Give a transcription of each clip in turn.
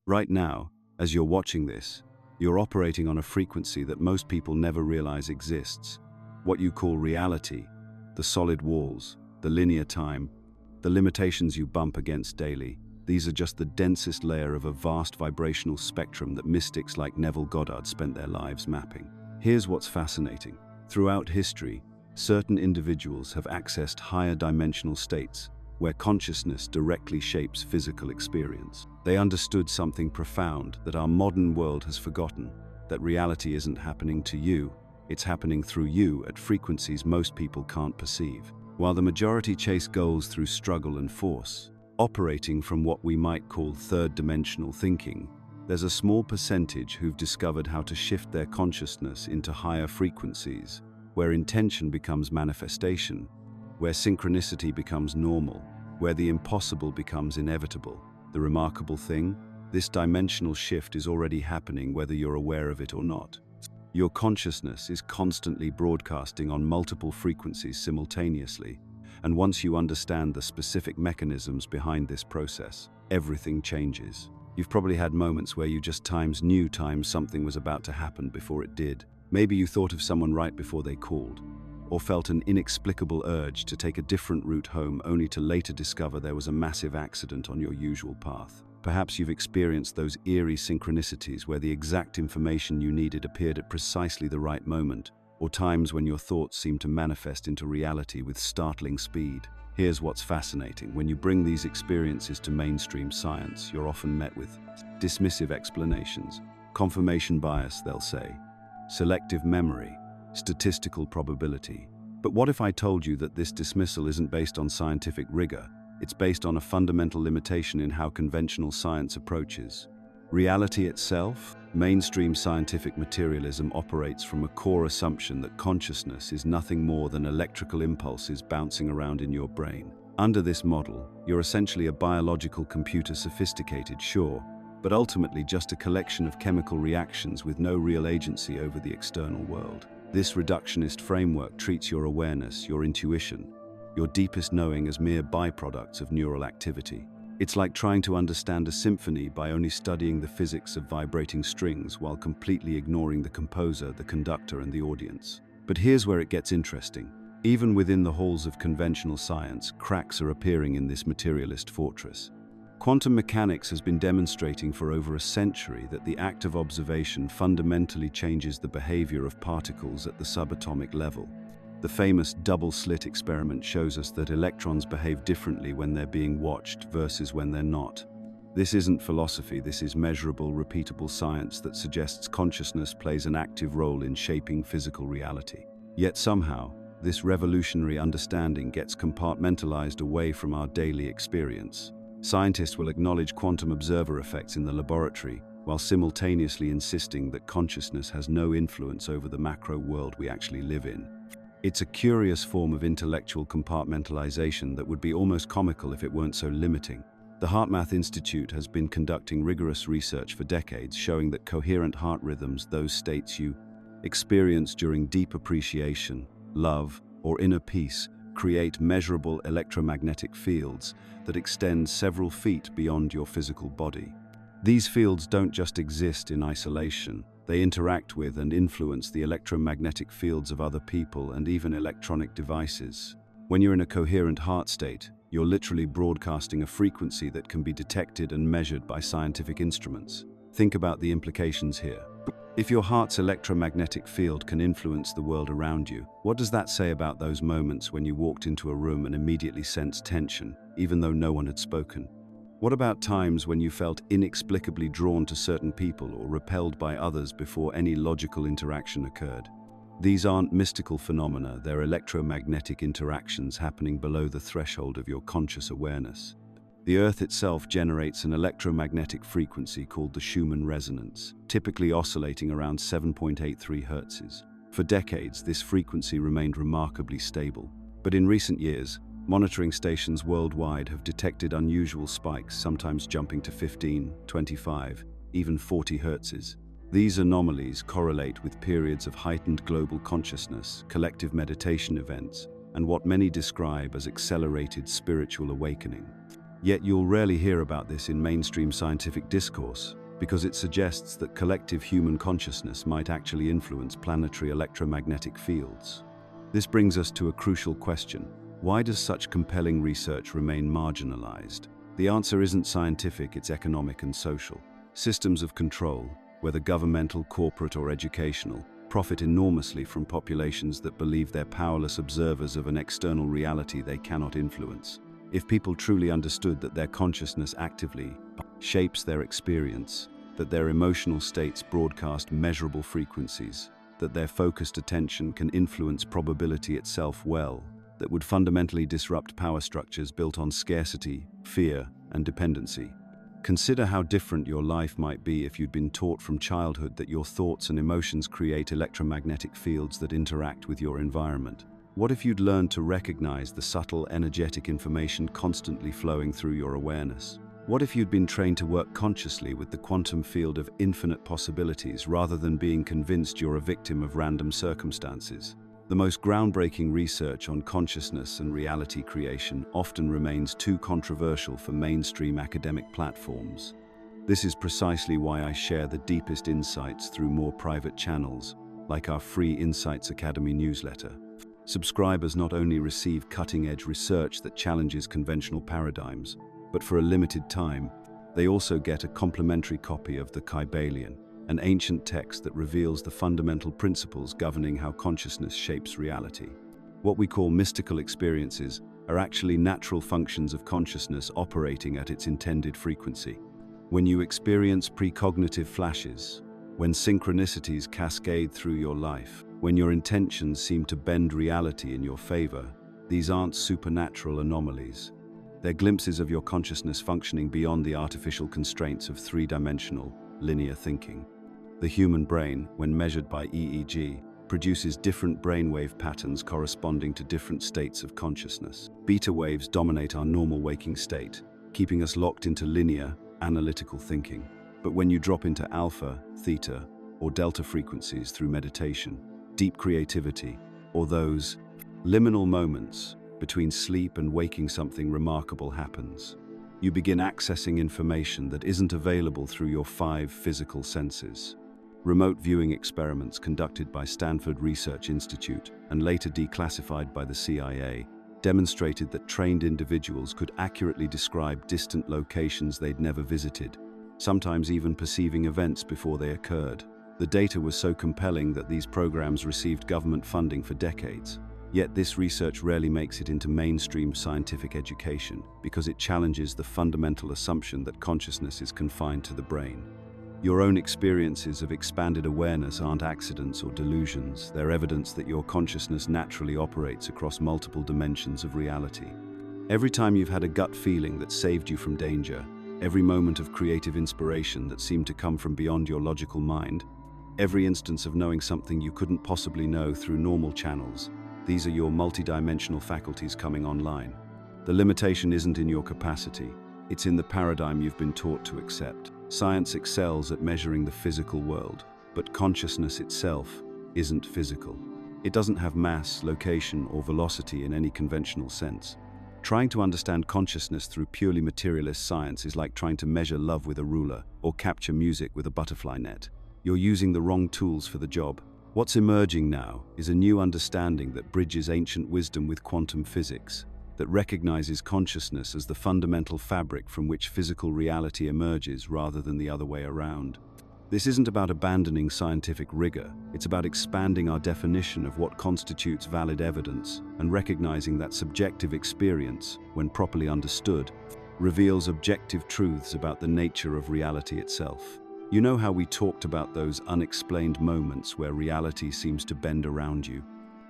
Right now, as you're watching this, you're operating on a frequency that most people never realize exists. What you call reality, the solid walls, the linear time, the limitations you bump against daily, these are just the densest layer of a vast vibrational spectrum that mystics like Neville Goddard spent their lives mapping. Here's what's fascinating. Throughout history, certain individuals have accessed higher dimensional states where consciousness directly shapes physical experience. They understood something profound that our modern world has forgotten, that reality isn't happening to you, it's happening through you at frequencies most people can't perceive. While the majority chase goals through struggle and force, operating from what we might call third-dimensional thinking, there's a small percentage who've discovered how to shift their consciousness into higher frequencies, where intention becomes manifestation, where synchronicity becomes normal, where the impossible becomes inevitable. The remarkable thing, this dimensional shift is already happening whether you're aware of it or not. Your consciousness is constantly broadcasting on multiple frequencies simultaneously, and once you understand the specific mechanisms behind this process, everything changes. You've probably had moments where you just knew something was about to happen before it did. Maybe you thought of someone right before they called, or felt an inexplicable urge to take a different route home only to later discover there was a massive accident on your usual path. Perhaps you've experienced those eerie synchronicities where the exact information you needed appeared at precisely the right moment, or times when your thoughts seemed to manifest into reality with startling speed. Here's what's fascinating. When you bring these experiences to mainstream science, you're often met with dismissive explanations. Confirmation bias, they'll say. Selective memory. Statistical probability. But what if I told you that this dismissal isn't based on scientific rigor? It's based on a fundamental limitation in how conventional science approaches reality itself. Mainstream scientific materialism operates from a core assumption that consciousness is nothing more than electrical impulses bouncing around in your brain. Under this model, you're essentially a biological computer, sophisticated, sure, but ultimately just a collection of chemical reactions with no real agency over the external world. This reductionist framework treats your awareness, your intuition, your deepest knowing as mere byproducts of neural activity. It's like trying to understand a symphony by only studying the physics of vibrating strings while completely ignoring the composer, the conductor, and the audience. But here's where it gets interesting. Even within the halls of conventional science, cracks are appearing in this materialist fortress. Quantum mechanics has been demonstrating for over a century that the act of observation fundamentally changes the behavior of particles at the subatomic level. The famous double-slit experiment shows us that electrons behave differently when they're being watched versus when they're not. This isn't philosophy, this is measurable, repeatable science that suggests consciousness plays an active role in shaping physical reality. Yet somehow, this revolutionary understanding gets compartmentalized away from our daily experience. Scientists will acknowledge quantum observer effects in the laboratory, while simultaneously insisting that consciousness has no influence over the macro world we actually live in. It's a curious form of intellectual compartmentalization that would be almost comical if it weren't so limiting. The HeartMath Institute has been conducting rigorous research for decades showing that coherent heart rhythms, those states you experience during deep appreciation, love, or inner peace, create measurable electromagnetic fields that extend several feet beyond your physical body. These fields don't just exist in isolation. They interact with and influence the electromagnetic fields of other people and even electronic devices. When you're in a coherent heart state, you're literally broadcasting a frequency that can be detected and measured by scientific instruments. Think about the implications here. If your heart's electromagnetic field can influence the world around you, what does that say about those moments when you walked into a room and immediately sensed tension, even though no one had spoken? What about times when you felt inexplicably drawn to certain people or repelled by others before any logical interaction occurred? These aren't mystical phenomena, they're electromagnetic interactions happening below the threshold of your conscious awareness. The Earth itself generates an electromagnetic frequency called the Schumann resonance, typically oscillating around 7.83 Hz. For decades, this frequency remained remarkably stable. But in recent years, monitoring stations worldwide have detected unusual spikes, sometimes jumping to 15, 25, even 40 Hz. These anomalies correlate with periods of heightened global consciousness, collective meditation events, and what many describe as accelerated spiritual awakening. Yet you'll rarely hear about this in mainstream scientific discourse. because it suggests that collective human consciousness might actually influence planetary electromagnetic fields. This brings us to a crucial question. Why does such compelling research remain marginalized? The answer isn't scientific, it's economic and social. Systems of control, whether governmental, corporate, or educational, profit enormously from populations that believe they're powerless observers of an external reality they cannot influence. If people truly understood that their consciousness actively shapes their experience, that their emotional states broadcast measurable frequencies, that their focused attention can influence probability itself that would fundamentally disrupt power structures built on scarcity, fear, and dependency. Consider how different your life might be if you'd been taught from childhood that your thoughts and emotions create electromagnetic fields that interact with your environment. What if you'd learned to recognize the subtle, energetic information constantly flowing through your awareness? What if you'd been trained to work consciously with the quantum field of infinite possibilities rather than being convinced you're a victim of random circumstances? The most groundbreaking research on consciousness and reality creation often remains too controversial for mainstream academic platforms. This is precisely why I share the deepest insights through more private channels, like our free Insights Academy newsletter. Subscribers not only receive cutting-edge research that challenges conventional paradigms, but for a limited time, they also get a complimentary copy of the Kybalion, an ancient text that reveals the fundamental principles governing how consciousness shapes reality. What we call mystical experiences are actually natural functions of consciousness operating at its intended frequency. When you experience precognitive flashes, when synchronicities cascade through your life, when your intentions seem to bend reality in your favor, these aren't supernatural anomalies. They're glimpses of your consciousness functioning beyond the artificial constraints of three-dimensional, linear thinking. The human brain, when measured by EEG, produces different brainwave patterns corresponding to different states of consciousness. Beta waves dominate our normal waking state, keeping us locked into linear, analytical thinking. But when you drop into alpha, theta, or delta frequencies through meditation, deep creativity, or those liminal moments between sleep and waking, something remarkable happens. You begin accessing information that isn't available through your 5 physical senses. Remote viewing experiments conducted by Stanford Research Institute and later declassified by the CIA demonstrated that trained individuals could accurately describe distant locations they'd never visited, sometimes even perceiving events before they occurred. The data was so compelling that these programs received government funding for decades. Yet this research rarely makes it into mainstream scientific education because it challenges the fundamental assumption that consciousness is confined to the brain. Your own experiences of expanded awareness aren't accidents or delusions. They're evidence that your consciousness naturally operates across multiple dimensions of reality. Every time you've had a gut feeling that saved you from danger, every moment of creative inspiration that seemed to come from beyond your logical mind, every instance of knowing something you couldn't possibly know through normal channels, these are your multidimensional faculties coming online. The limitation isn't in your capacity, it's in the paradigm you've been taught to accept. Science excels at measuring the physical world, but consciousness itself isn't physical. It doesn't have mass, location, or velocity in any conventional sense. Trying to understand consciousness through purely materialist science is like trying to measure love with a ruler or capture music with a butterfly net. You're using the wrong tools for the job. What's emerging now is a new understanding that bridges ancient wisdom with quantum physics, that recognizes consciousness as the fundamental fabric from which physical reality emerges rather than the other way around. This isn't about abandoning scientific rigor, it's about expanding our definition of what constitutes valid evidence and recognizing that subjective experience, when properly understood, reveals objective truths about the nature of reality itself. You know how we talked about those unexplained moments where reality seems to bend around you?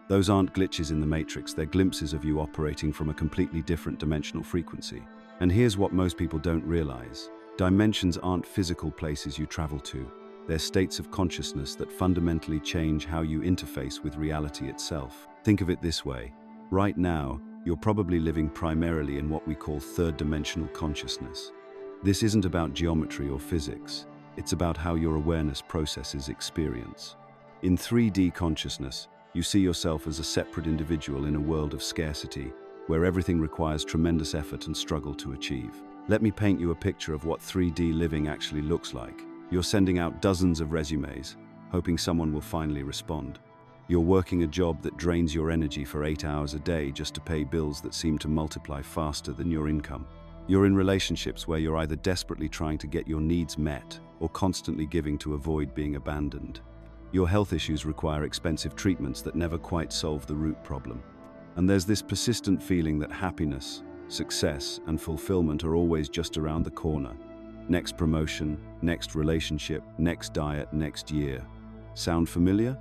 Those aren't glitches in the matrix, they're glimpses of you operating from a completely different dimensional frequency. And here's what most people don't realize. Dimensions aren't physical places you travel to. They're states of consciousness that fundamentally change how you interface with reality itself. Think of it this way. Right now, you're probably living primarily in what we call third-dimensional consciousness. This isn't about geometry or physics. It's about how your awareness processes experience. In 3D consciousness, you see yourself as a separate individual in a world of scarcity, where everything requires tremendous effort and struggle to achieve. Let me paint you a picture of what 3D living actually looks like. You're sending out dozens of resumes, hoping someone will finally respond. You're working a job that drains your energy for 8 hours a day just to pay bills that seem to multiply faster than your income. You're in relationships where you're either desperately trying to get your needs met or constantly giving to avoid being abandoned. Your health issues require expensive treatments that never quite solve the root problem. And there's this persistent feeling that happiness, success, and fulfillment are always just around the corner. Next promotion, next relationship, next diet, next year. Sound familiar?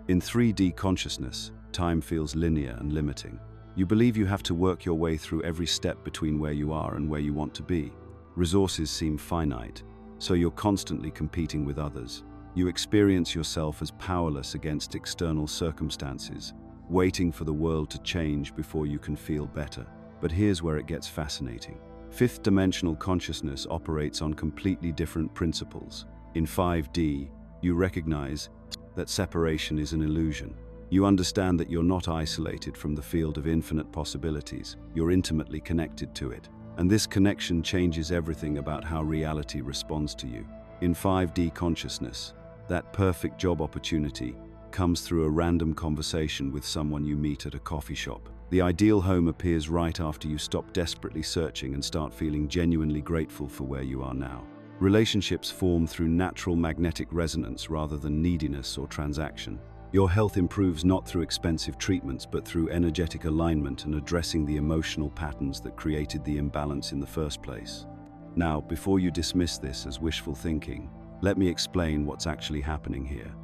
In 3D consciousness, time feels linear and limiting. You believe you have to work your way through every step between where you are and where you want to be. Resources seem finite, so you're constantly competing with others. You experience yourself as powerless against external circumstances, waiting for the world to change before you can feel better. But here's where it gets fascinating. Fifth-dimensional consciousness operates on completely different principles. In 5D, you recognize that separation is an illusion. You understand that you're not isolated from the field of infinite possibilities. You're intimately connected to it. And this connection changes everything about how reality responds to you. In 5D consciousness, that perfect job opportunity comes through a random conversation with someone you meet at a coffee shop. The ideal home appears right after you stop desperately searching and start feeling genuinely grateful for where you are now. Relationships form through natural magnetic resonance rather than neediness or transaction. Your health improves not through expensive treatments but through energetic alignment and addressing the emotional patterns that created the imbalance in the first place. Now, before you dismiss this as wishful thinking, let me explain what's actually happening here.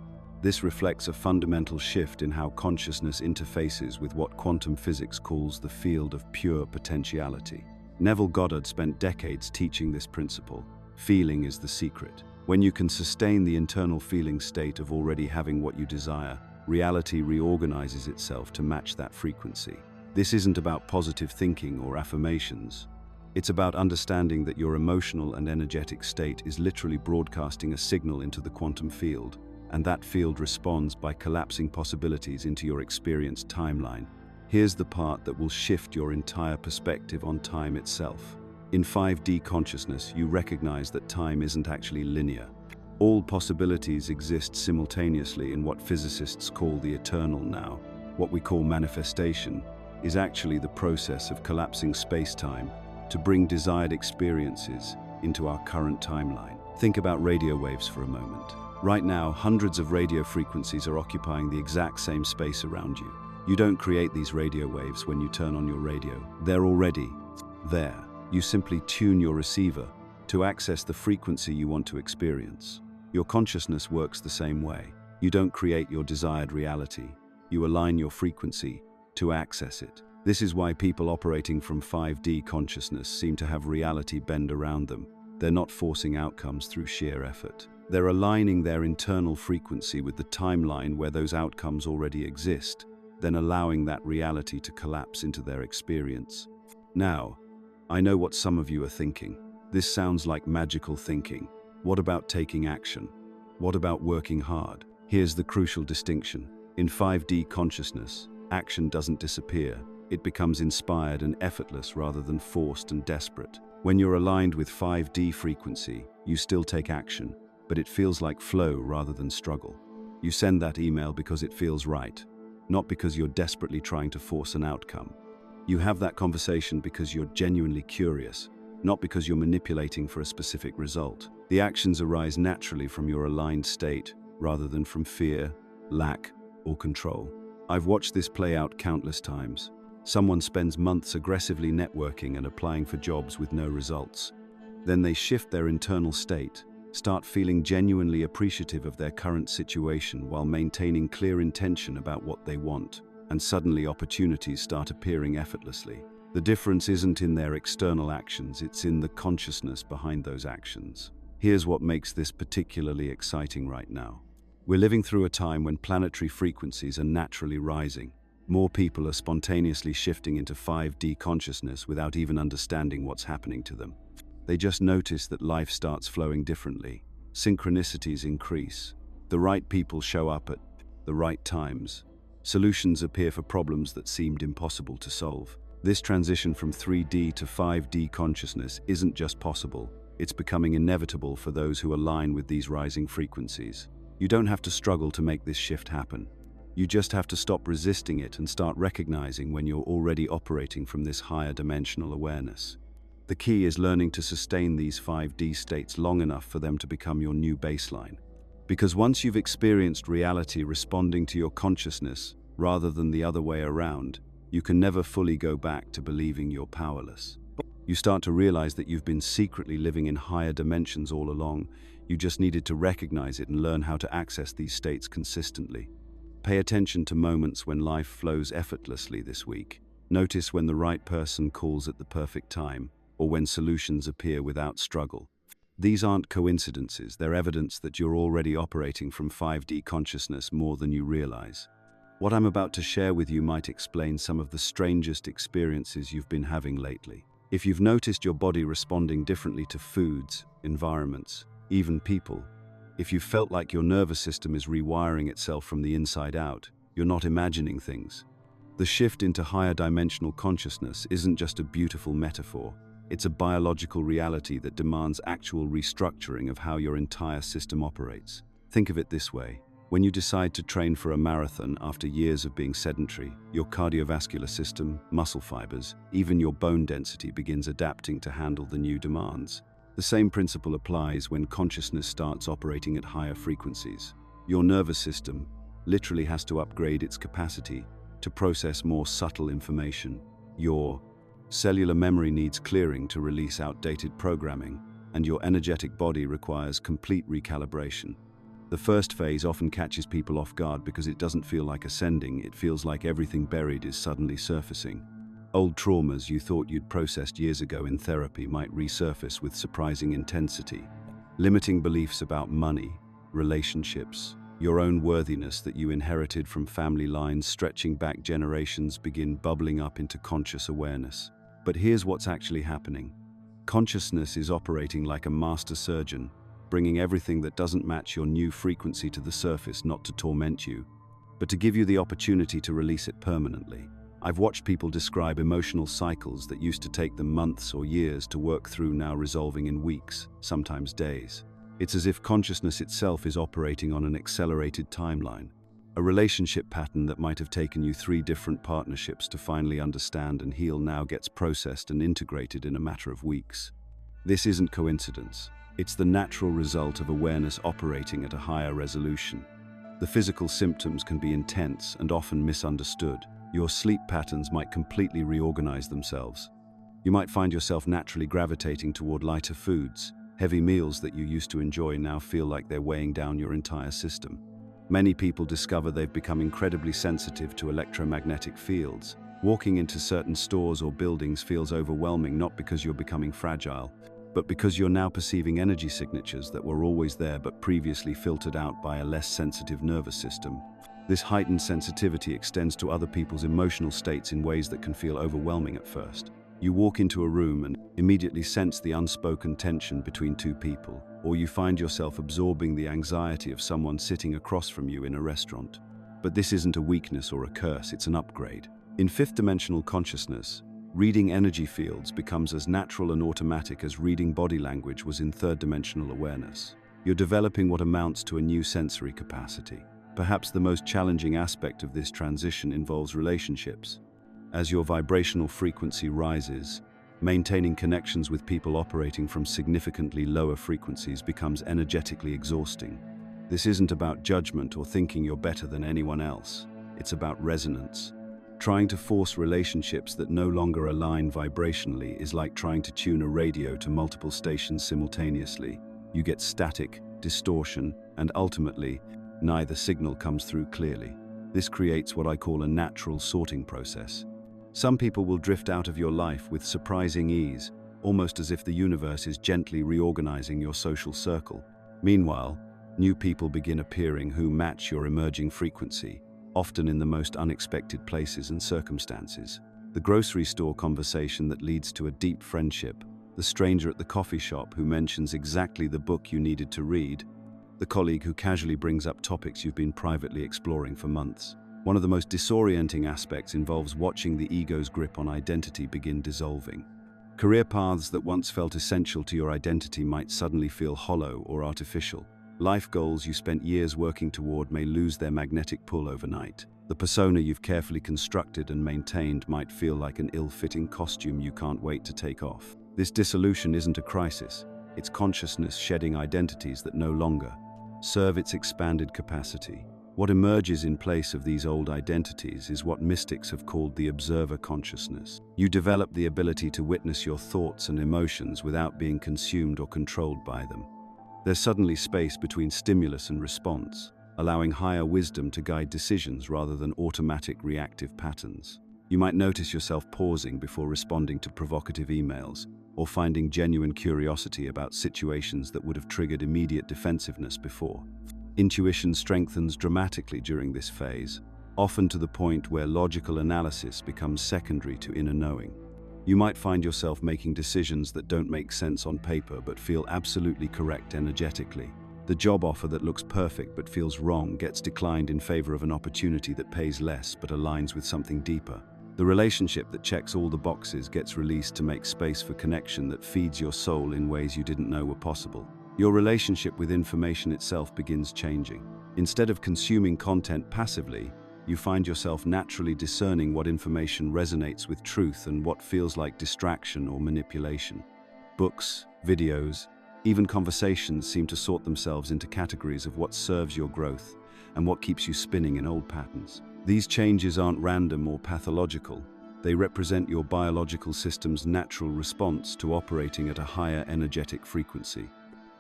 This reflects a fundamental shift in how consciousness interfaces with what quantum physics calls the field of pure potentiality. Neville Goddard spent decades teaching this principle. Feeling is the secret. When you can sustain the internal feeling state of already having what you desire, reality reorganizes itself to match that frequency. This isn't about positive thinking or affirmations. It's about understanding that your emotional and energetic state is literally broadcasting a signal into the quantum field, and that field responds by collapsing possibilities into your experienced timeline. Here's the part that will shift your entire perspective on time itself. In 5D consciousness, you recognize that time isn't actually linear. All possibilities exist simultaneously in what physicists call the eternal now. What we call manifestation is actually the process of collapsing space-time to bring desired experiences into our current timeline. Think about radio waves for a moment. Right now, hundreds of radio frequencies are occupying the exact same space around you. You don't create these radio waves when you turn on your radio. They're already there. You simply tune your receiver to access the frequency you want to experience. Your consciousness works the same way. You don't create your desired reality. You align your frequency to access it. This is why people operating from 5D consciousness seem to have reality bend around them. They're not forcing outcomes through sheer effort. They're aligning their internal frequency with the timeline where those outcomes already exist, then allowing that reality to collapse into their experience. Now, I know what some of you are thinking. This sounds like magical thinking. What about taking action? What about working hard? Here's the crucial distinction. In 5D consciousness, action doesn't disappear. It becomes inspired and effortless rather than forced and desperate. When you're aligned with 5D frequency, you still take action, but it feels like flow rather than struggle. You send that email because it feels right, not because you're desperately trying to force an outcome. You have that conversation because you're genuinely curious, not because you're manipulating for a specific result. The actions arise naturally from your aligned state, rather than from fear, lack, or control. I've watched this play out countless times. Someone spends months aggressively networking and applying for jobs with no results. Then they shift their internal state, start feeling genuinely appreciative of their current situation while maintaining clear intention about what they want. And suddenly opportunities start appearing effortlessly. The difference isn't in their external actions, it's in the consciousness behind those actions. Here's what makes this particularly exciting right now. We're living through a time when planetary frequencies are naturally rising. More people are spontaneously shifting into 5D consciousness without even understanding what's happening to them. They just notice that life starts flowing differently. Synchronicities increase. The right people show up at the right times. Solutions appear for problems that seemed impossible to solve. This transition from 3D to 5D consciousness isn't just possible, It's becoming inevitable for those who align with these rising frequencies. You don't have to struggle to make this shift happen. You just have to stop resisting it and start recognizing when you're already operating from this higher dimensional awareness. The key is learning to sustain these 5D states long enough for them to become your new baseline. Because once you've experienced reality responding to your consciousness rather than the other way around, you can never fully go back to believing you're powerless. You start to realize that you've been secretly living in higher dimensions all along. You just needed to recognize it and learn how to access these states consistently. Pay attention to moments when life flows effortlessly this week. Notice when the right person calls at the perfect time, or when solutions appear without struggle. These aren't coincidences, they're evidence that you're already operating from 5D consciousness more than you realize. What I'm about to share with you might explain some of the strangest experiences you've been having lately. If you've noticed your body responding differently to foods, environments, even people, if you've felt like your nervous system is rewiring itself from the inside out, you're not imagining things. The shift into higher dimensional consciousness isn't just a beautiful metaphor. It's a biological reality that demands actual restructuring of how your entire system operates. Think of it this way. When you decide to train for a marathon after years of being sedentary, your cardiovascular system, muscle fibers, even your bone density begins adapting to handle the new demands. The same principle applies when consciousness starts operating at higher frequencies. Your nervous system literally has to upgrade its capacity to process more subtle information. Your cellular memory needs clearing to release outdated programming, and your energetic body requires complete recalibration. The first phase often catches people off guard because it doesn't feel like ascending, it feels like everything buried is suddenly surfacing. Old traumas you thought you'd processed years ago in therapy might resurface with surprising intensity. Limiting beliefs about money, relationships, your own worthiness that you inherited from family lines stretching back generations begin bubbling up into conscious awareness. But here's what's actually happening. Consciousness is operating like a master surgeon, bringing everything that doesn't match your new frequency to the surface, not to torment you, but to give you the opportunity to release it permanently. I've watched people describe emotional cycles that used to take them months or years to work through now resolving in weeks, sometimes days. It's as if consciousness itself is operating on an accelerated timeline. A relationship pattern that might have taken you 3 different partnerships to finally understand and heal now gets processed and integrated in a matter of weeks. This isn't coincidence. It's the natural result of awareness operating at a higher resolution. The physical symptoms can be intense and often misunderstood. Your sleep patterns might completely reorganize themselves. You might find yourself naturally gravitating toward lighter foods. Heavy meals that you used to enjoy now feel like they're weighing down your entire system. Many people discover they've become incredibly sensitive to electromagnetic fields. Walking into certain stores or buildings feels overwhelming, not because you're becoming fragile, but because you're now perceiving energy signatures that were always there but previously filtered out by a less sensitive nervous system. This heightened sensitivity extends to other people's emotional states in ways that can feel overwhelming at first. You walk into a room and immediately sense the unspoken tension between 2 people, or you find yourself absorbing the anxiety of someone sitting across from you in a restaurant. But this isn't a weakness or a curse, it's an upgrade. In 5th dimensional consciousness, reading energy fields becomes as natural and automatic as reading body language was in 3rd dimensional awareness. You're developing what amounts to a new sensory capacity. Perhaps the most challenging aspect of this transition involves relationships. As your vibrational frequency rises, maintaining connections with people operating from significantly lower frequencies becomes energetically exhausting. This isn't about judgment or thinking you're better than anyone else. It's about resonance. Trying to force relationships that no longer align vibrationally is like trying to tune a radio to multiple stations simultaneously. You get static, distortion, and ultimately, neither signal comes through clearly. This creates what I call a natural sorting process. Some people will drift out of your life with surprising ease, almost as if the universe is gently reorganizing your social circle. Meanwhile, new people begin appearing who match your emerging frequency, often in the most unexpected places and circumstances. The grocery store conversation that leads to a deep friendship, the stranger at the coffee shop who mentions exactly the book you needed to read, the colleague who casually brings up topics you've been privately exploring for months. One of the most disorienting aspects involves watching the ego's grip on identity begin dissolving. Career paths that once felt essential to your identity might suddenly feel hollow or artificial. Life goals you spent years working toward may lose their magnetic pull overnight. The persona you've carefully constructed and maintained might feel like an ill-fitting costume you can't wait to take off. This dissolution isn't a crisis. It's consciousness shedding identities that no longer serve its expanded capacity. What emerges in place of these old identities is what mystics have called the observer consciousness. You develop the ability to witness your thoughts and emotions without being consumed or controlled by them. There's suddenly space between stimulus and response, allowing higher wisdom to guide decisions rather than automatic reactive patterns. You might notice yourself pausing before responding to provocative emails, or finding genuine curiosity about situations that would have triggered immediate defensiveness before. Intuition strengthens dramatically during this phase, often to the point where logical analysis becomes secondary to inner knowing. You might find yourself making decisions that don't make sense on paper but feel absolutely correct energetically. The job offer that looks perfect but feels wrong gets declined in favor of an opportunity that pays less but aligns with something deeper. The relationship that checks all the boxes gets released to make space for connection that feeds your soul in ways you didn't know were possible. Your relationship with information itself begins changing. Instead of consuming content passively, you find yourself naturally discerning what information resonates with truth and what feels like distraction or manipulation. Books, videos, even conversations seem to sort themselves into categories of what serves your growth and what keeps you spinning in old patterns. These changes aren't random or pathological. They represent your biological system's natural response to operating at a higher energetic frequency.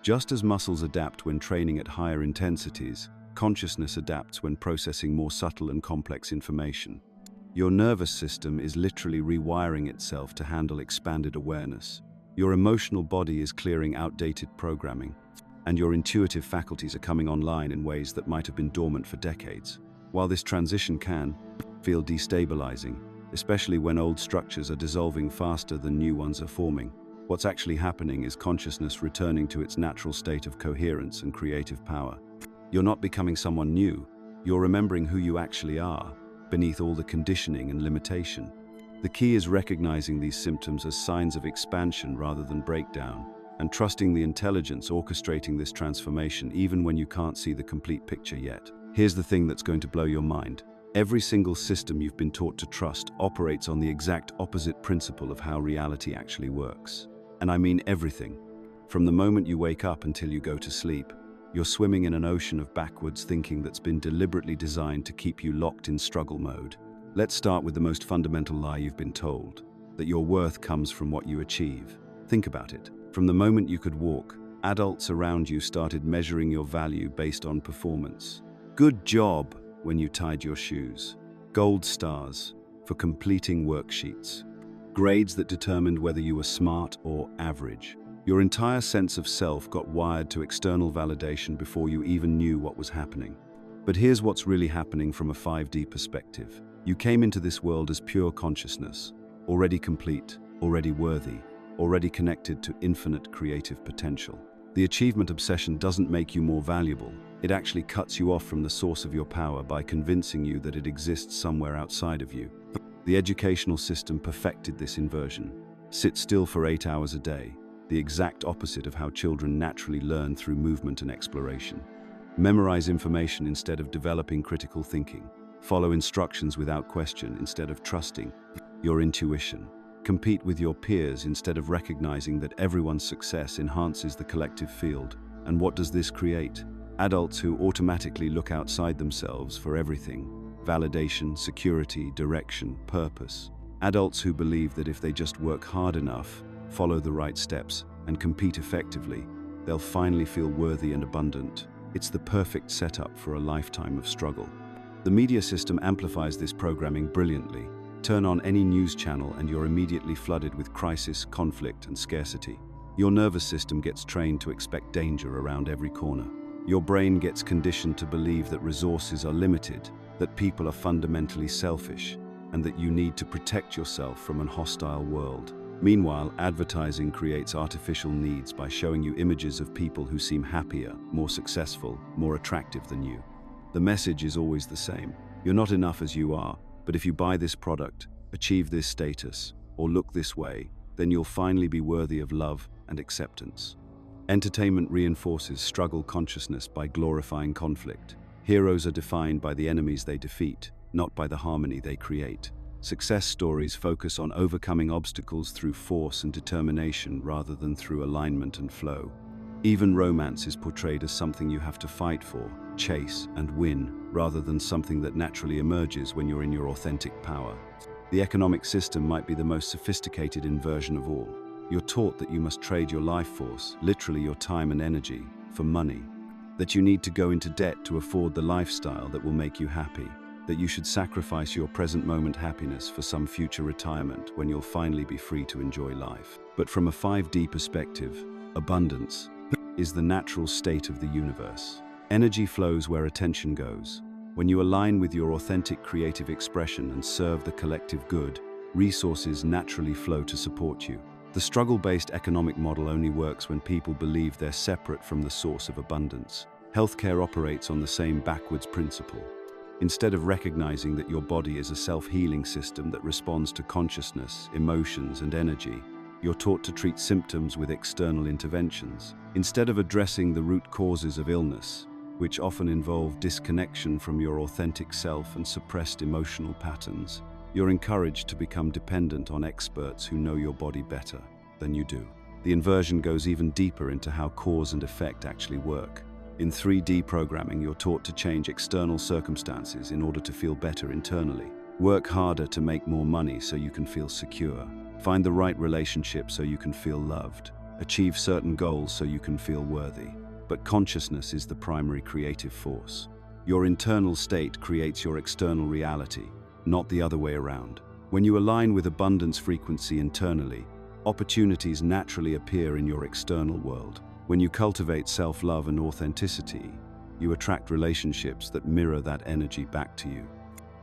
Just as muscles adapt when training at higher intensities, consciousness adapts when processing more subtle and complex information. Your nervous system is literally rewiring itself to handle expanded awareness. Your emotional body is clearing outdated programming, and your intuitive faculties are coming online in ways that might have been dormant for decades. While this transition can feel destabilizing, especially when old structures are dissolving faster than new ones are forming, what's actually happening is consciousness returning to its natural state of coherence and creative power. You're not becoming someone new, you're remembering who you actually are, beneath all the conditioning and limitation. The key is recognizing these symptoms as signs of expansion rather than breakdown, and trusting the intelligence orchestrating this transformation even when you can't see the complete picture yet. Here's the thing that's going to blow your mind. Every single system you've been taught to trust operates on the exact opposite principle of how reality actually works. And I mean everything. From the moment you wake up until you go to sleep, you're swimming in an ocean of backwards thinking that's been deliberately designed to keep you locked in struggle mode. Let's start with the most fundamental lie you've been told, that your worth comes from what you achieve. Think about it. From the moment you could walk, adults around you started measuring your value based on performance. Good job when you tied your shoes. Gold stars for completing worksheets. Grades that determined whether you were smart or average. Your entire sense of self got wired to external validation before you even knew what was happening. But here's what's really happening from a 5D perspective. You came into this world as pure consciousness, already complete, already worthy, already connected to infinite creative potential. The achievement obsession doesn't make you more valuable. It actually cuts you off from the source of your power by convincing you that it exists somewhere outside of you. The educational system perfected this inversion. Sit still for 8 hours a day, the exact opposite of how children naturally learn through movement and exploration. Memorize information instead of developing critical thinking. Follow instructions without question instead of trusting your intuition. Compete with your peers instead of recognizing that everyone's success enhances the collective field. And what does this create? Adults who automatically look outside themselves for everything: validation, security, direction, purpose. Adults who believe that if they just work hard enough, follow the right steps, and compete effectively, they'll finally feel worthy and abundant. It's the perfect setup for a lifetime of struggle. The media system amplifies this programming brilliantly. Turn on any news channel and you're immediately flooded with crisis, conflict, and scarcity. Your nervous system gets trained to expect danger around every corner. Your brain gets conditioned to believe that resources are limited, that people are fundamentally selfish, and that you need to protect yourself from an hostile world. Meanwhile, advertising creates artificial needs by showing you images of people who seem happier, more successful, more attractive than you. The message is always the same. You're not enough as you are, but if you buy this product, achieve this status, or look this way, then you'll finally be worthy of love and acceptance. Entertainment reinforces struggle consciousness by glorifying conflict. Heroes are defined by the enemies they defeat, not by the harmony they create. Success stories focus on overcoming obstacles through force and determination rather than through alignment and flow. Even romance is portrayed as something you have to fight for, chase, and win, rather than something that naturally emerges when you're in your authentic power. The economic system might be the most sophisticated inversion of all. You're taught that you must trade your life force, literally your time and energy, for money. That you need to go into debt to afford the lifestyle that will make you happy. That you should sacrifice your present moment happiness for some future retirement when you'll finally be free to enjoy life. But from a 5D perspective, abundance is the natural state of the universe. Energy flows where attention goes. When you align with your authentic creative expression and serve the collective good, resources naturally flow to support you. The struggle-based economic model only works when people believe they're separate from the source of abundance. Healthcare operates on the same backwards principle. Instead of recognizing that your body is a self-healing system that responds to consciousness, emotions, and energy, you're taught to treat symptoms with external interventions. Instead of addressing the root causes of illness, which often involve disconnection from your authentic self and suppressed emotional patterns, you're encouraged to become dependent on experts who know your body better than you do. The inversion goes even deeper into how cause and effect actually work. In 3D programming, you're taught to change external circumstances in order to feel better internally. Work harder to make more money so you can feel secure. Find the right relationship so you can feel loved. Achieve certain goals so you can feel worthy. But consciousness is the primary creative force. Your internal state creates your external reality, not the other way around. When you align with abundance frequency internally, opportunities naturally appear in your external world. When you cultivate self-love and authenticity, you attract relationships that mirror that energy back to you.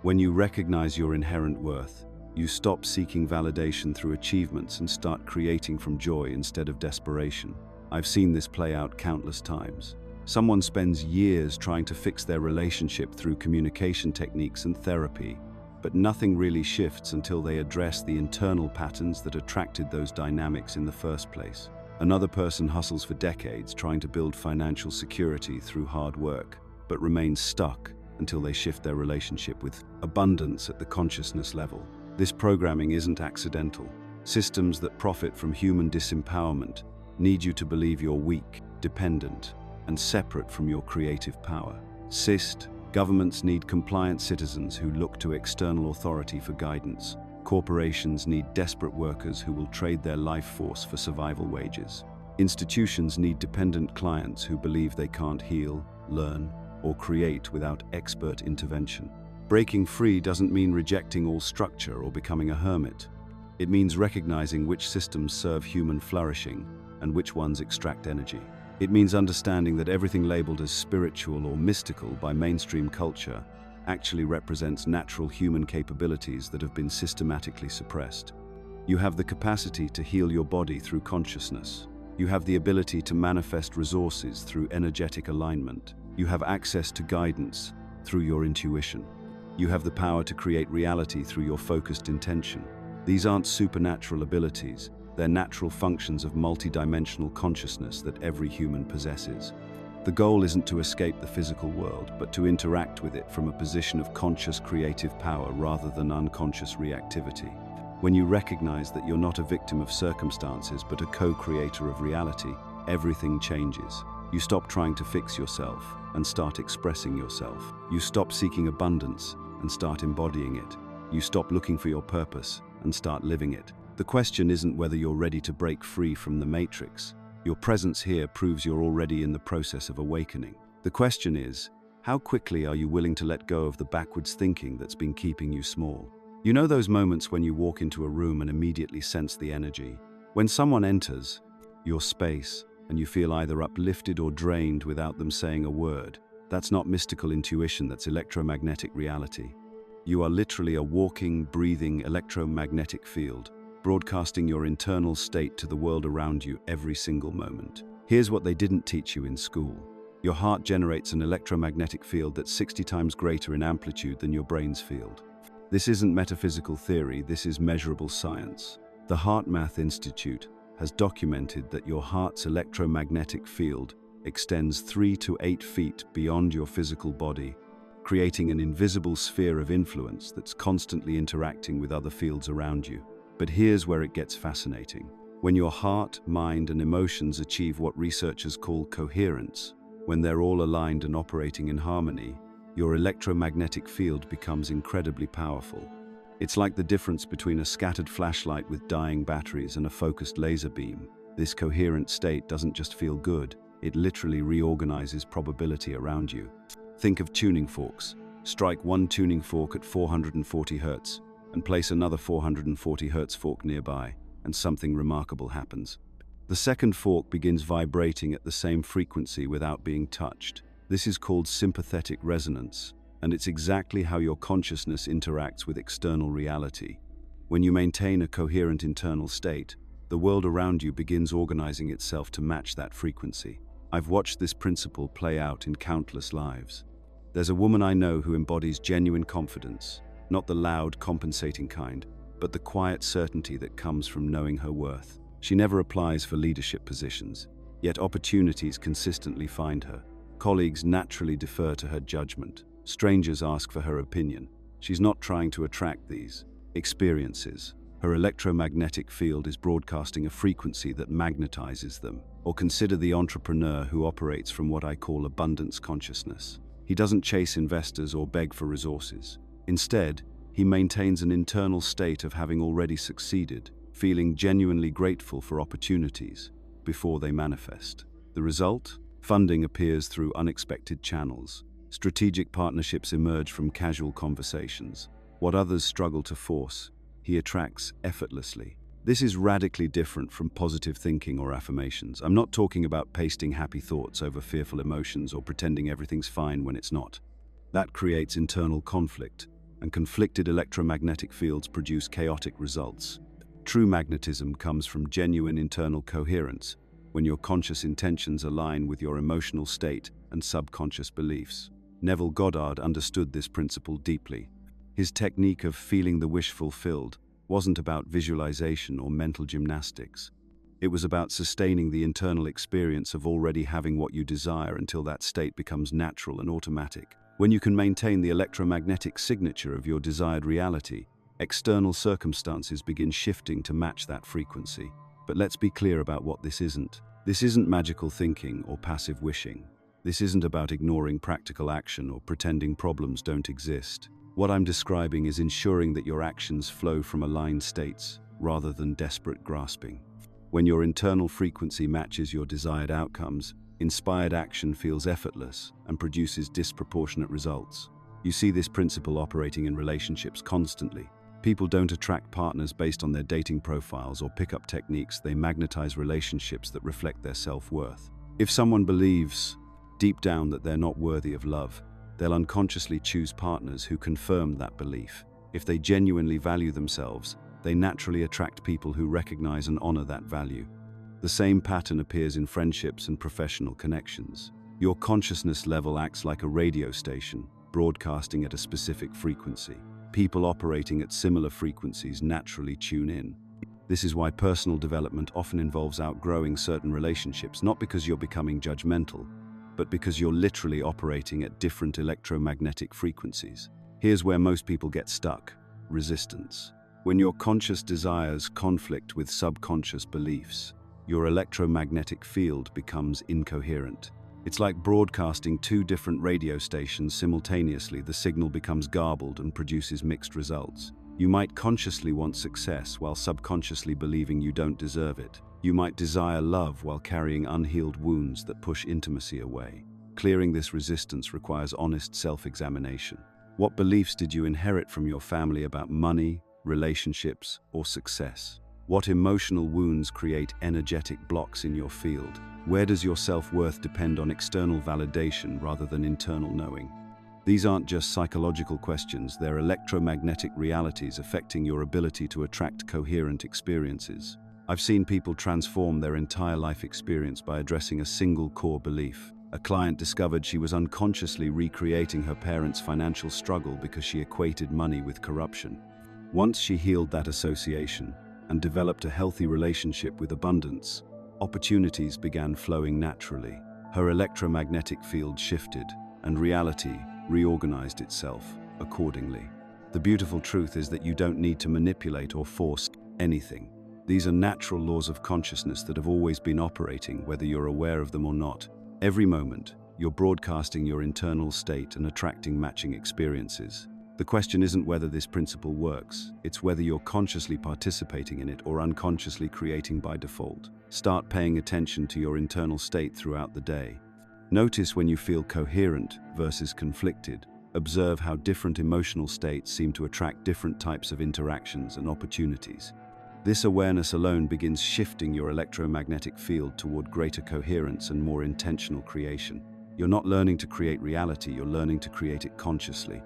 When you recognize your inherent worth, you stop seeking validation through achievements and start creating from joy instead of desperation. I've seen this play out countless times. Someone spends years trying to fix their relationship through communication techniques and therapy, but nothing really shifts until they address the internal patterns that attracted those dynamics in the first place. Another person hustles for decades trying to build financial security through hard work, but remains stuck until they shift their relationship with abundance at the consciousness level. This programming isn't accidental. Systems that profit from human disempowerment need you to believe you're weak, dependent, and separate from your creative power. Governments need compliant citizens who look to external authority for guidance. Corporations need desperate workers who will trade their life force for survival wages. Institutions need dependent clients who believe they can't heal, learn, or create without expert intervention. Breaking free doesn't mean rejecting all structure or becoming a hermit. It means recognizing which systems serve human flourishing and which ones extract energy. It means understanding that everything labeled as spiritual or mystical by mainstream culture actually represents natural human capabilities that have been systematically suppressed. You have the capacity to heal your body through consciousness. You have the ability to manifest resources through energetic alignment. You have access to guidance through your intuition. You have the power to create reality through your focused intention. These aren't supernatural abilities. They're natural functions of multidimensional consciousness that every human possesses. The goal isn't to escape the physical world, but to interact with it from a position of conscious creative power rather than unconscious reactivity. When you recognize that you're not a victim of circumstances but a co-creator of reality, everything changes. You stop trying to fix yourself and start expressing yourself. You stop seeking abundance and start embodying it. You stop looking for your purpose and start living it. The question isn't whether you're ready to break free from the matrix. Your presence here proves you're already in the process of awakening. The question is, how quickly are you willing to let go of the backwards thinking that's been keeping you small? You know those moments when you walk into a room and immediately sense the energy? When someone enters your space and you feel either uplifted or drained without them saying a word, that's not mystical intuition, that's electromagnetic reality. You are literally a walking, breathing electromagnetic field, broadcasting your internal state to the world around you every single moment. Here's what they didn't teach you in school. Your heart generates an electromagnetic field that's 60 times greater in amplitude than your brain's field. This isn't metaphysical theory, this is measurable science. The HeartMath Institute has documented that your heart's electromagnetic field extends 3 to 8 feet beyond your physical body, creating an invisible sphere of influence that's constantly interacting with other fields around you. But here's where it gets fascinating. When your heart, mind, and emotions achieve what researchers call coherence, when they're all aligned and operating in harmony, your electromagnetic field becomes incredibly powerful. It's like the difference between a scattered flashlight with dying batteries and a focused laser beam. This coherent state doesn't just feel good, it literally reorganizes probability around you. Think of tuning forks. Strike one tuning fork at 440 Hz and place another 440 Hz fork nearby, and something remarkable happens. The second fork begins vibrating at the same frequency without being touched. This is called sympathetic resonance, and it's exactly how your consciousness interacts with external reality. When you maintain a coherent internal state, the world around you begins organizing itself to match that frequency. I've watched this principle play out in countless lives. There's a woman I know who embodies genuine confidence, not the loud, compensating kind, but the quiet certainty that comes from knowing her worth. She never applies for leadership positions, yet opportunities consistently find her. Colleagues naturally defer to her judgment. Strangers ask for her opinion. She's not trying to attract these experiences. Her electromagnetic field is broadcasting a frequency that magnetizes them. Or consider the entrepreneur who operates from what I call abundance consciousness. He doesn't chase investors or beg for resources. Instead, he maintains an internal state of having already succeeded, feeling genuinely grateful for opportunities before they manifest. The result? Funding appears through unexpected channels. Strategic partnerships emerge from casual conversations. What others struggle to force, he attracts effortlessly. This is radically different from positive thinking or affirmations. I'm not talking about pasting happy thoughts over fearful emotions or pretending everything's fine when it's not. That creates internal conflict, and conflicted electromagnetic fields produce chaotic results. True magnetism comes from genuine internal coherence, when your conscious intentions align with your emotional state and subconscious beliefs. Neville Goddard understood this principle deeply. His technique of feeling the wish fulfilled wasn't about visualization or mental gymnastics. It was about sustaining the internal experience of already having what you desire until that state becomes natural and automatic. When you can maintain the electromagnetic signature of your desired reality, external circumstances begin shifting to match that frequency. But let's be clear about what this isn't. This isn't magical thinking or passive wishing. This isn't about ignoring practical action or pretending problems don't exist. What I'm describing is ensuring that your actions flow from aligned states rather than desperate grasping. When your internal frequency matches your desired outcomes, inspired action feels effortless and produces disproportionate results. You see this principle operating in relationships constantly. People don't attract partners based on their dating profiles or pickup techniques. They magnetize relationships that reflect their self-worth. If someone believes deep down that they're not worthy of love, they'll unconsciously choose partners who confirm that belief. If they genuinely value themselves, they naturally attract people who recognize and honor that value. The same pattern appears in friendships and professional connections. Your consciousness level acts like a radio station, broadcasting at a specific frequency. People operating at similar frequencies naturally tune in. This is why personal development often involves outgrowing certain relationships, not because you're becoming judgmental, but because you're literally operating at different electromagnetic frequencies. Here's where most people get stuck: resistance. When your conscious desires conflict with subconscious beliefs, your electromagnetic field becomes incoherent. It's like broadcasting two different radio stations simultaneously. The signal becomes garbled and produces mixed results. You might consciously want success while subconsciously believing you don't deserve it. You might desire love while carrying unhealed wounds that push intimacy away. Clearing this resistance requires honest self-examination. What beliefs did you inherit from your family about money, relationships, or success? What emotional wounds create energetic blocks in your field? Where does your self-worth depend on external validation rather than internal knowing? These aren't just psychological questions, they're electromagnetic realities affecting your ability to attract coherent experiences. I've seen people transform their entire life experience by addressing a single core belief. A client discovered she was unconsciously recreating her parents' financial struggle because she equated money with corruption. Once she healed that association, and developed a healthy relationship with abundance, opportunities began flowing naturally. Her electromagnetic field shifted, and reality reorganized itself accordingly. The beautiful truth is that you don't need to manipulate or force anything. These are natural laws of consciousness that have always been operating, whether you're aware of them or not. Every moment, you're broadcasting your internal state and attracting matching experiences. The question isn't whether this principle works, it's whether you're consciously participating in it or unconsciously creating by default. Start paying attention to your internal state throughout the day. Notice when you feel coherent versus conflicted. Observe how different emotional states seem to attract different types of interactions and opportunities. This awareness alone begins shifting your electromagnetic field toward greater coherence and more intentional creation. You're not learning to create reality, you're learning to create it consciously.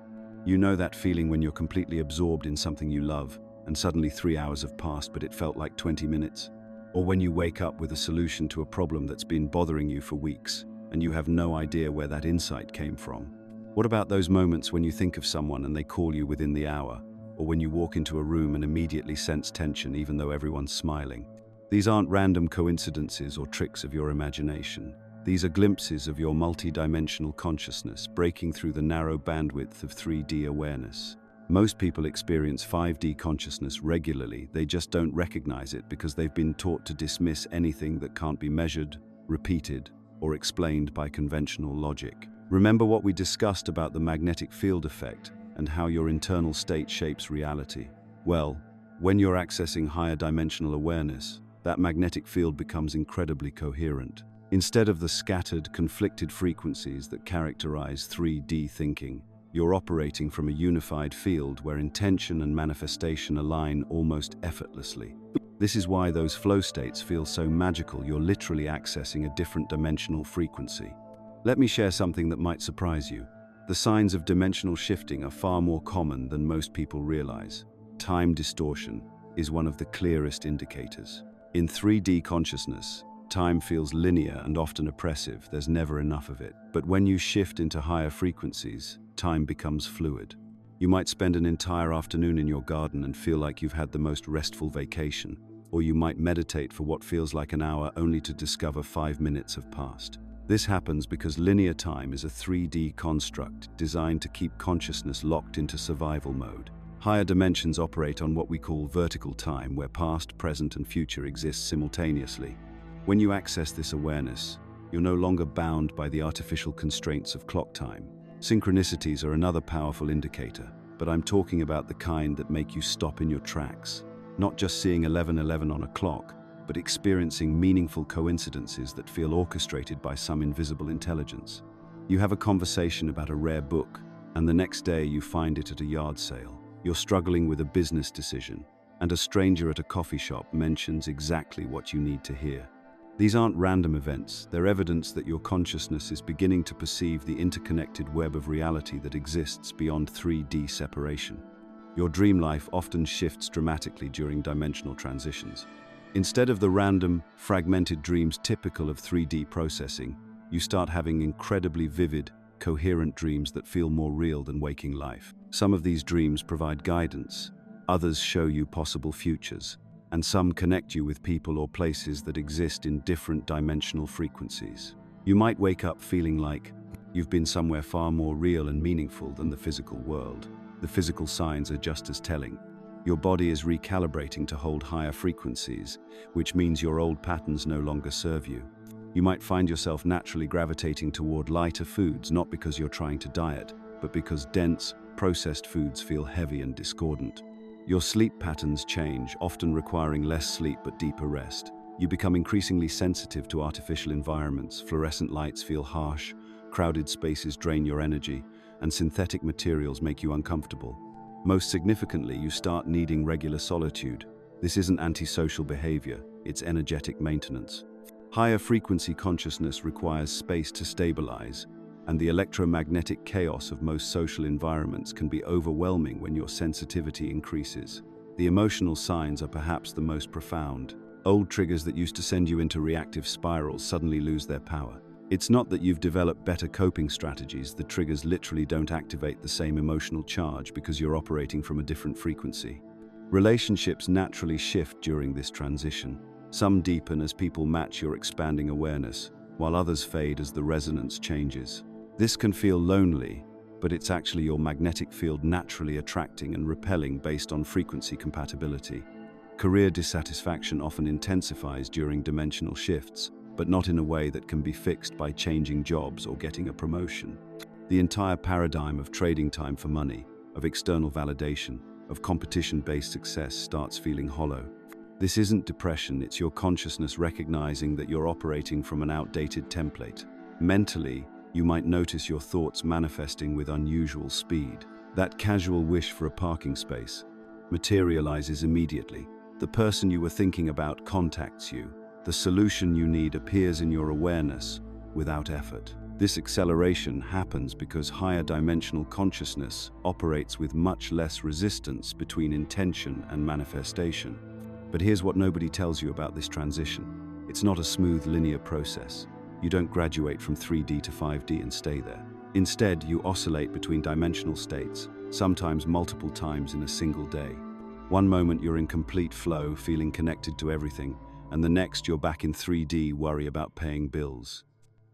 You know that feeling when you're completely absorbed in something you love, and suddenly 3 hours have passed but it felt like 20 minutes? Or when you wake up with a solution to a problem that's been bothering you for weeks, and you have no idea where that insight came from? What about those moments when you think of someone and they call you within the hour? Or when you walk into a room and immediately sense tension even though everyone's smiling? These aren't random coincidences or tricks of your imagination. These are glimpses of your multi-dimensional consciousness breaking through the narrow bandwidth of 3D awareness. Most people experience 5D consciousness regularly, they just don't recognize it because they've been taught to dismiss anything that can't be measured, repeated, or explained by conventional logic. Remember what we discussed about the magnetic field effect and how your internal state shapes reality? Well, when you're accessing higher dimensional awareness, that magnetic field becomes incredibly coherent. Instead of the scattered, conflicted frequencies that characterize 3D thinking, you're operating from a unified field where intention and manifestation align almost effortlessly. This is why those flow states feel so magical. You're literally accessing a different dimensional frequency. Let me share something that might surprise you. The signs of dimensional shifting are far more common than most people realize. Time distortion is one of the clearest indicators. In 3D consciousness, time feels linear and often oppressive. There's never enough of it. But when you shift into higher frequencies, time becomes fluid. You might spend an entire afternoon in your garden and feel like you've had the most restful vacation, or you might meditate for what feels like an hour only to discover 5 minutes have passed. This happens because linear time is a 3D construct designed to keep consciousness locked into survival mode. Higher dimensions operate on what we call vertical time, where past, present, and future exist simultaneously. When you access this awareness, you're no longer bound by the artificial constraints of clock time. Synchronicities are another powerful indicator, but I'm talking about the kind that make you stop in your tracks. Not just seeing 11:11 on a clock, but experiencing meaningful coincidences that feel orchestrated by some invisible intelligence. You have a conversation about a rare book, and the next day you find it at a yard sale. You're struggling with a business decision, and a stranger at a coffee shop mentions exactly what you need to hear. These aren't random events, they're evidence that your consciousness is beginning to perceive the interconnected web of reality that exists beyond 3D separation. Your dream life often shifts dramatically during dimensional transitions. Instead of the random, fragmented dreams typical of 3D processing, you start having incredibly vivid, coherent dreams that feel more real than waking life. Some of these dreams provide guidance, others show you possible futures, and some connect you with people or places that exist in different dimensional frequencies. You might wake up feeling like you've been somewhere far more real and meaningful than the physical world. The physical signs are just as telling. Your body is recalibrating to hold higher frequencies, which means your old patterns no longer serve you. You might find yourself naturally gravitating toward lighter foods, not because you're trying to diet, but because dense, processed foods feel heavy and discordant. Your sleep patterns change, often requiring less sleep but deeper rest. You become increasingly sensitive to artificial environments. Fluorescent lights feel harsh, crowded spaces drain your energy, and synthetic materials make you uncomfortable. Most significantly, you start needing regular solitude. This isn't antisocial behavior, it's energetic maintenance. Higher frequency consciousness requires space to stabilize, and the electromagnetic chaos of most social environments can be overwhelming when your sensitivity increases. The emotional signs are perhaps the most profound. Old triggers that used to send you into reactive spirals suddenly lose their power. It's not that you've developed better coping strategies, the triggers literally don't activate the same emotional charge because you're operating from a different frequency. Relationships naturally shift during this transition. Some deepen as people match your expanding awareness, while others fade as the resonance changes. This can feel lonely, but it's actually your magnetic field naturally attracting and repelling based on frequency compatibility. Career dissatisfaction often intensifies during dimensional shifts, but not in a way that can be fixed by changing jobs or getting a promotion. The entire paradigm of trading time for money, of external validation, of competition-based success starts feeling hollow. This isn't depression, it's your consciousness recognizing that you're operating from an outdated template. Mentally, you might notice your thoughts manifesting with unusual speed. That casual wish for a parking space materializes immediately. The person you were thinking about contacts you. The solution you need appears in your awareness without effort. This acceleration happens because higher dimensional consciousness operates with much less resistance between intention and manifestation. But here's what nobody tells you about this transition. It's not a smooth linear process. You don't graduate from 3D to 5D and stay there. Instead, you oscillate between dimensional states, sometimes multiple times in a single day. One moment you're in complete flow, feeling connected to everything, and the next you're back in 3D, worry about paying bills.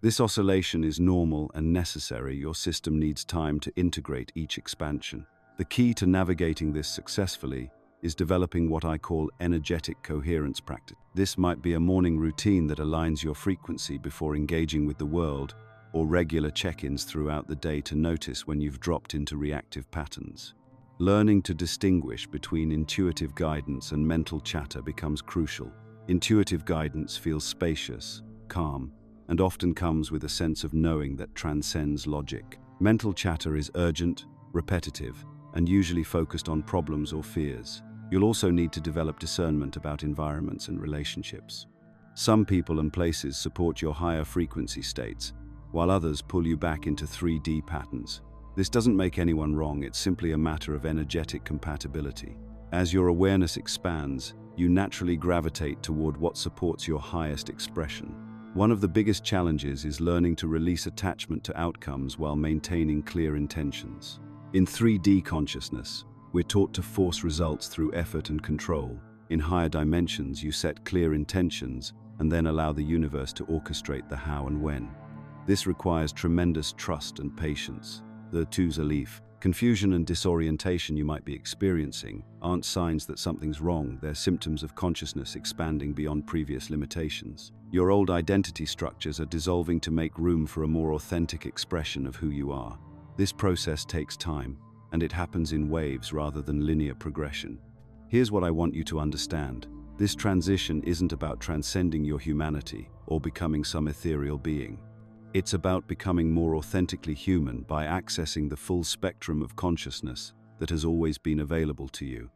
This oscillation is normal and necessary. Your system needs time to integrate each expansion. The key to navigating this successfully is developing what I call energetic coherence practice. This might be a morning routine that aligns your frequency before engaging with the world, or regular check-ins throughout the day to notice when you've dropped into reactive patterns. Learning to distinguish between intuitive guidance and mental chatter becomes crucial. Intuitive guidance feels spacious, calm, and often comes with a sense of knowing that transcends logic. Mental chatter is urgent, repetitive, and usually focused on problems or fears. You'll also need to develop discernment about environments and relationships. Some people and places support your higher frequency states, while others pull you back into 3D patterns. This doesn't make anyone wrong, it's simply a matter of energetic compatibility. As your awareness expands, you naturally gravitate toward what supports your highest expression. One of the biggest challenges is learning to release attachment to outcomes while maintaining clear intentions. In 3D consciousness, we're taught to force results through effort and control. In higher dimensions, you set clear intentions and then allow the universe to orchestrate the how and when. This requires tremendous trust and patience. The Tuzalif, confusion and disorientation you might be experiencing aren't signs that something's wrong, they're symptoms of consciousness expanding beyond previous limitations. Your old identity structures are dissolving to make room for a more authentic expression of who you are. This process takes time, and it happens in waves rather than linear progression. Here's what I want you to understand. This transition isn't about transcending your humanity or becoming some ethereal being. It's about becoming more authentically human by accessing the full spectrum of consciousness that has always been available to you.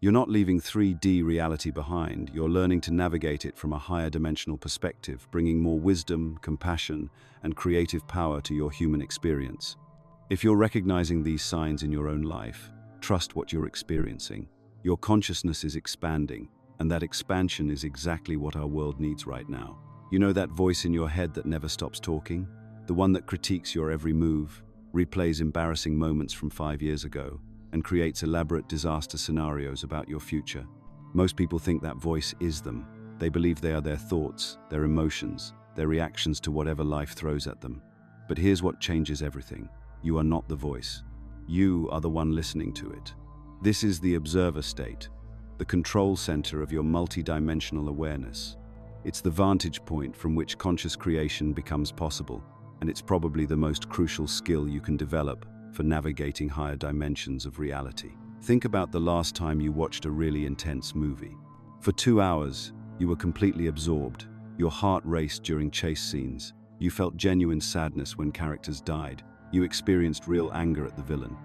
You're not leaving 3D reality behind, you're learning to navigate it from a higher dimensional perspective, bringing more wisdom, compassion, and creative power to your human experience. If you're recognizing these signs in your own life, trust what you're experiencing. Your consciousness is expanding, and that expansion is exactly what our world needs right now. You know that voice in your head that never stops talking? The one that critiques your every move, replays embarrassing moments from 5 years ago, and creates elaborate disaster scenarios about your future. Most people think that voice is them. They believe they are their thoughts, their emotions, their reactions to whatever life throws at them. But here's what changes everything. You are not the voice. You are the one listening to it. This is the observer state, the control center of your multidimensional awareness. It's the vantage point from which conscious creation becomes possible, and it's probably the most crucial skill you can develop for navigating higher dimensions of reality. Think about the last time you watched a really intense movie. For 2 hours, you were completely absorbed. Your heart raced during chase scenes. You felt genuine sadness when characters died. You experienced real anger at the villain.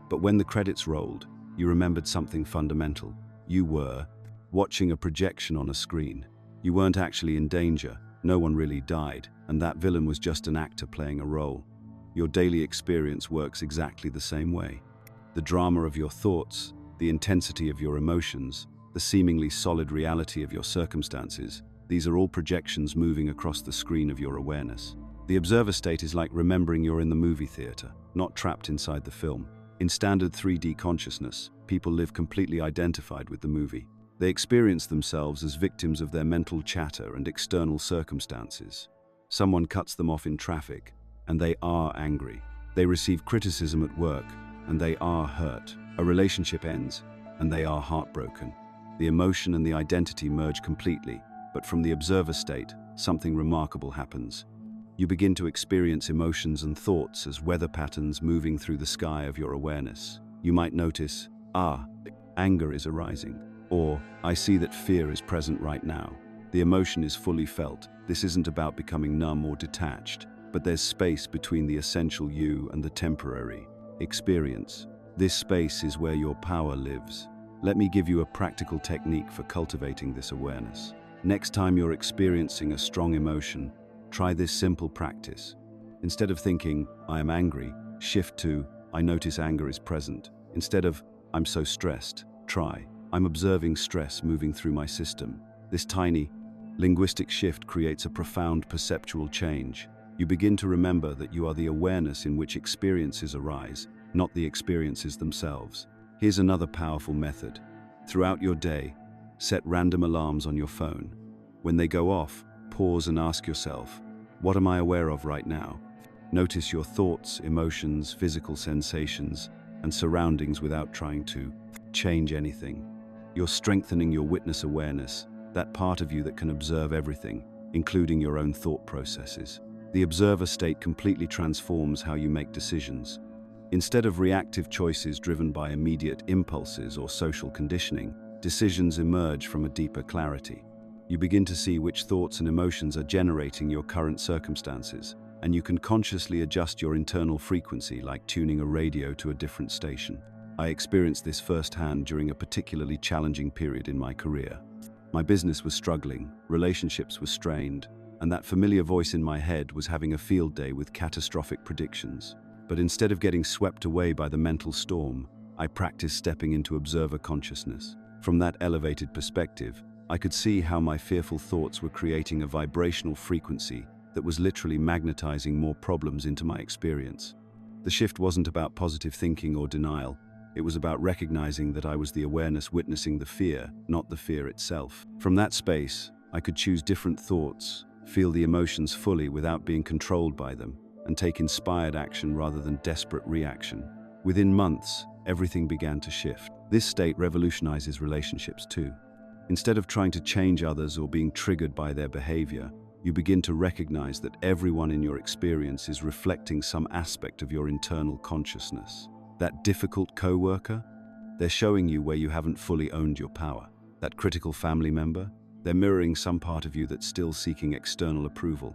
But when the credits rolled, you remembered something fundamental. You were watching a projection on a screen. You weren't actually in danger, no one really died, and that villain was just an actor playing a role. Your daily experience works exactly the same way. The drama of your thoughts, the intensity of your emotions, the seemingly solid reality of your circumstances, these are all projections moving across the screen of your awareness. The observer state is like remembering you're in the movie theater, not trapped inside the film. In standard 3D consciousness, people live completely identified with the movie. They experience themselves as victims of their mental chatter and external circumstances. Someone cuts them off in traffic, and they are angry. They receive criticism at work, and they are hurt. A relationship ends, and they are heartbroken. The emotion and the identity merge completely, but from the observer state, something remarkable happens. You begin to experience emotions and thoughts as weather patterns moving through the sky of your awareness. You might notice, anger is arising, or I see that fear is present right now. The emotion is fully felt. This isn't about becoming numb or detached, but there's space between the essential you and the temporary experience. This space is where your power lives. Let me give you a practical technique for cultivating this awareness. Next time you're experiencing a strong emotion, try this simple practice. Instead of thinking, I am angry, shift to, I notice anger is present. Instead of, I'm so stressed, try, I'm observing stress moving through my system. This tiny, linguistic shift creates a profound perceptual change. You begin to remember that you are the awareness in which experiences arise, not the experiences themselves. Here's another powerful method. Throughout your day, set random alarms on your phone. When they go off, pause and ask yourself, what am I aware of right now? Notice your thoughts, emotions, physical sensations, and surroundings without trying to change anything. You're strengthening your witness awareness, that part of you that can observe everything, including your own thought processes. The observer state completely transforms how you make decisions. Instead of reactive choices driven by immediate impulses or social conditioning, decisions emerge from a deeper clarity. You begin to see which thoughts and emotions are generating your current circumstances, and you can consciously adjust your internal frequency, like tuning a radio to a different station. I experienced this firsthand during a particularly challenging period in my career. My business was struggling, relationships were strained, and that familiar voice in my head was having a field day with catastrophic predictions. But instead of getting swept away by the mental storm, I practiced stepping into observer consciousness. From that elevated perspective, I could see how my fearful thoughts were creating a vibrational frequency that was literally magnetizing more problems into my experience. The shift wasn't about positive thinking or denial. It was about recognizing that I was the awareness witnessing the fear, not the fear itself. From that space, I could choose different thoughts, feel the emotions fully without being controlled by them, and take inspired action rather than desperate reaction. Within months, everything began to shift. This state revolutionizes relationships too. Instead of trying to change others or being triggered by their behavior, you begin to recognize that everyone in your experience is reflecting some aspect of your internal consciousness. That difficult coworker? They're showing you where you haven't fully owned your power. That critical family member? They're mirroring some part of you that's still seeking external approval.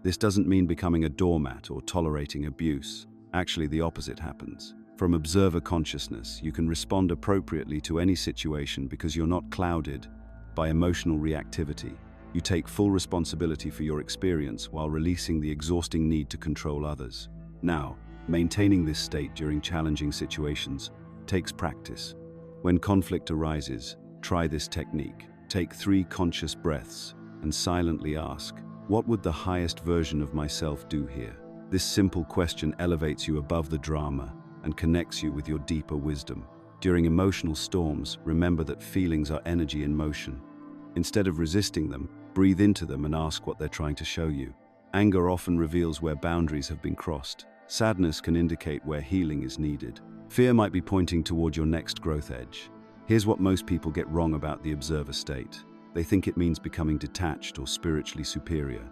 This doesn't mean becoming a doormat or tolerating abuse. Actually, the opposite happens. From observer consciousness, you can respond appropriately to any situation because you're not clouded by emotional reactivity. You take full responsibility for your experience while releasing the exhausting need to control others. Now, maintaining this state during challenging situations takes practice. When conflict arises, try this technique. Take 3 conscious breaths and silently ask, what would the highest version of myself do here? This simple question elevates you above the drama and connects you with your deeper wisdom. During emotional storms, remember that feelings are energy in motion. Instead of resisting them, breathe into them and ask what they're trying to show you. Anger often reveals where boundaries have been crossed. Sadness can indicate where healing is needed. Fear might be pointing toward your next growth edge. Here's what most people get wrong about the observer state. They think it means becoming detached or spiritually superior.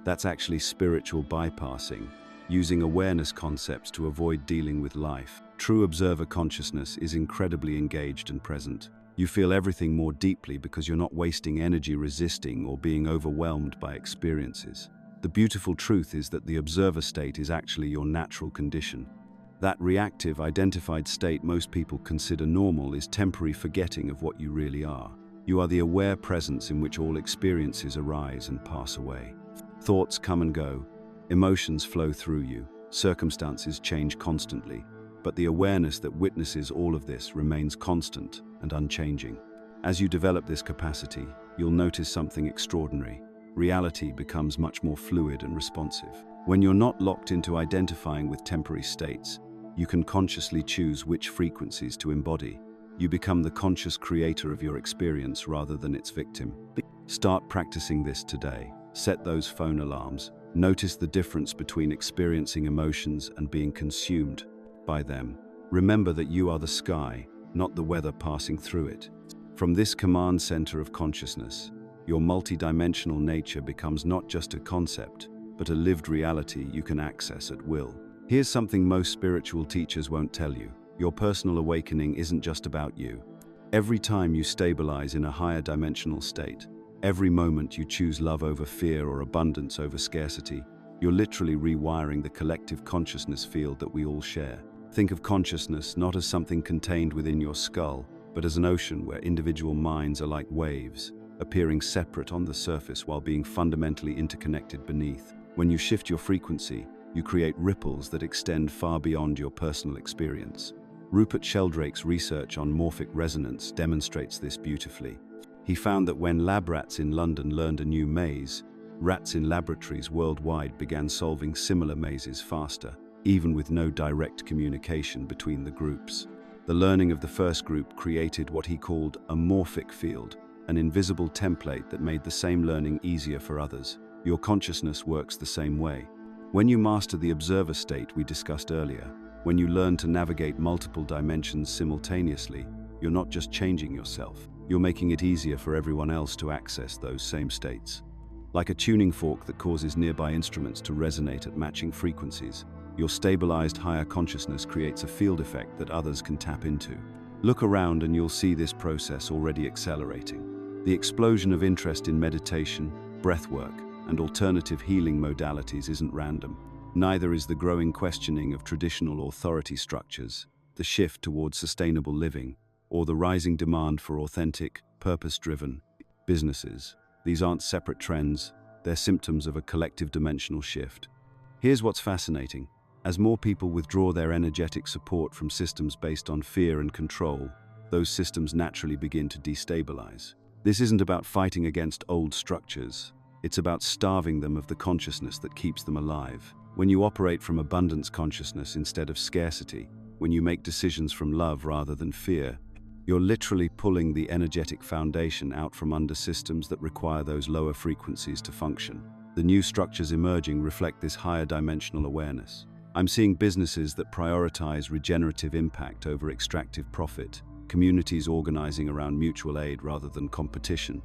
That's actually spiritual bypassing, using awareness concepts to avoid dealing with life. True observer consciousness is incredibly engaged and present. You feel everything more deeply because you're not wasting energy resisting or being overwhelmed by experiences. The beautiful truth is that the observer state is actually your natural condition. That reactive, identified state most people consider normal is temporary forgetting of what you really are. You are the aware presence in which all experiences arise and pass away. Thoughts come and go, emotions flow through you, circumstances change constantly, but the awareness that witnesses all of this remains constant and unchanging. As you develop this capacity, you'll notice something extraordinary. Reality becomes much more fluid and responsive. When you're not locked into identifying with temporary states, You can consciously choose which frequencies to embody. You become the conscious creator of your experience rather than its victim. Start practicing this today. Set those phone alarms. Notice the difference between experiencing emotions and being consumed by them. Remember that you are the sky, not the weather passing through it. From this command center of consciousness, your multidimensional nature becomes not just a concept, but a lived reality you can access at will. Here's something most spiritual teachers won't tell you. Your personal awakening isn't just about you. Every time you stabilize in a higher dimensional state, every moment you choose love over fear or abundance over scarcity, you're literally rewiring the collective consciousness field that we all share. Think of consciousness not as something contained within your skull, but as an ocean where individual minds are like waves, appearing separate on the surface while being fundamentally interconnected beneath. When you shift your frequency, you create ripples that extend far beyond your personal experience. Rupert Sheldrake's research on morphic resonance demonstrates this beautifully. He found that when lab rats in London learned a new maze, rats in laboratories worldwide began solving similar mazes faster, even with no direct communication between the groups. The learning of the first group created what he called a morphic field, an invisible template that made the same learning easier for others. Your consciousness works the same way. When you master the observer state we discussed earlier, when you learn to navigate multiple dimensions simultaneously, you're not just changing yourself, you're making it easier for everyone else to access those same states. Like a tuning fork that causes nearby instruments to resonate at matching frequencies, your stabilized higher consciousness creates a field effect that others can tap into. Look around and you'll see this process already accelerating. The explosion of interest in meditation, breathwork, and alternative healing modalities isn't random. Neither is the growing questioning of traditional authority structures, the shift towards sustainable living, or the rising demand for authentic, purpose-driven businesses. These aren't separate trends, they're symptoms of a collective dimensional shift. Here's what's fascinating. As more people withdraw their energetic support from systems based on fear and control, those systems naturally begin to destabilize. This isn't about fighting against old structures. It's about starving them of the consciousness that keeps them alive. When you operate from abundance consciousness instead of scarcity, when you make decisions from love rather than fear, you're literally pulling the energetic foundation out from under systems that require those lower frequencies to function. The new structures emerging reflect this higher dimensional awareness. I'm seeing businesses that prioritize regenerative impact over extractive profit, communities organizing around mutual aid rather than competition,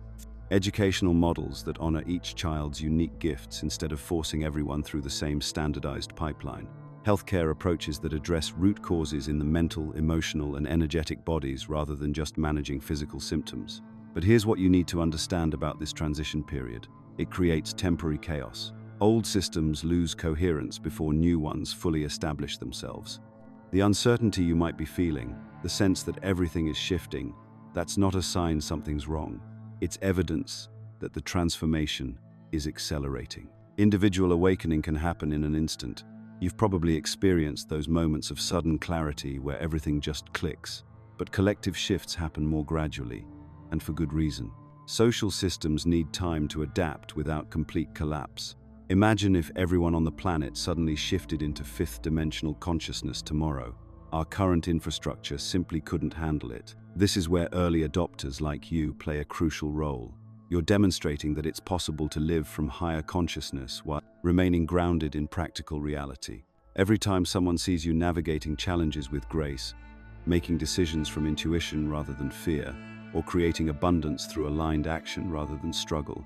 educational models that honor each child's unique gifts instead of forcing everyone through the same standardized pipeline, healthcare approaches that address root causes in the mental, emotional, and energetic bodies rather than just managing physical symptoms. But here's what you need to understand about this transition period. It creates temporary chaos. Old systems lose coherence before new ones fully establish themselves. The uncertainty you might be feeling, the sense that everything is shifting, that's not a sign something's wrong. It's evidence that the transformation is accelerating. Individual awakening can happen in an instant. You've probably experienced those moments of sudden clarity where everything just clicks. But collective shifts happen more gradually, and for good reason. Social systems need time to adapt without complete collapse. Imagine if everyone on the planet suddenly shifted into fifth-dimensional consciousness tomorrow. Our current infrastructure simply couldn't handle it. This is where early adopters like you play a crucial role. You're demonstrating that it's possible to live from higher consciousness while remaining grounded in practical reality. Every time someone sees you navigating challenges with grace, making decisions from intuition rather than fear, or creating abundance through aligned action rather than struggle,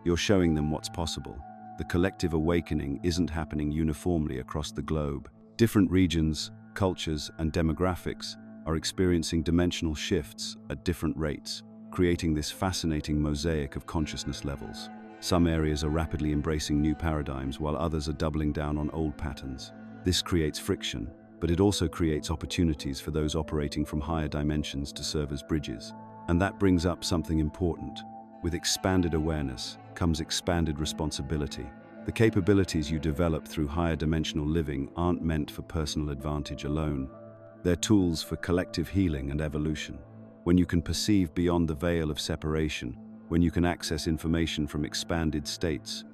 you're showing them what's possible. The collective awakening isn't happening uniformly across the globe. Different regions, cultures, and demographics are experiencing dimensional shifts at different rates, creating this fascinating mosaic of consciousness levels. Some areas are rapidly embracing new paradigms while others are doubling down on old patterns. This creates friction, but it also creates opportunities for those operating from higher dimensions to serve as bridges. And that brings up something important. With expanded awareness comes expanded responsibility. The capabilities you develop through higher dimensional living aren't meant for personal advantage alone. They're tools for collective healing and evolution. When you can perceive beyond the veil of separation, when you can access information from expanded states,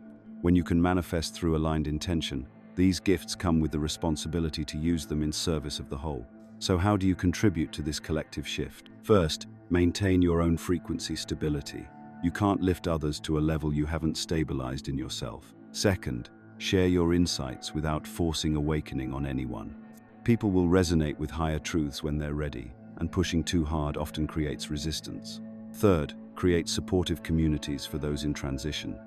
when you can manifest through aligned intention, These gifts come with the responsibility to use them in service of the whole. So how do you contribute to this collective shift? First, maintain your own frequency stability. You can't lift others to a level you haven't stabilized in yourself. Second, share your insights without forcing awakening on anyone. People will resonate with higher truths when they're ready, and pushing too hard often creates resistance. Third, create supportive communities for those in transition.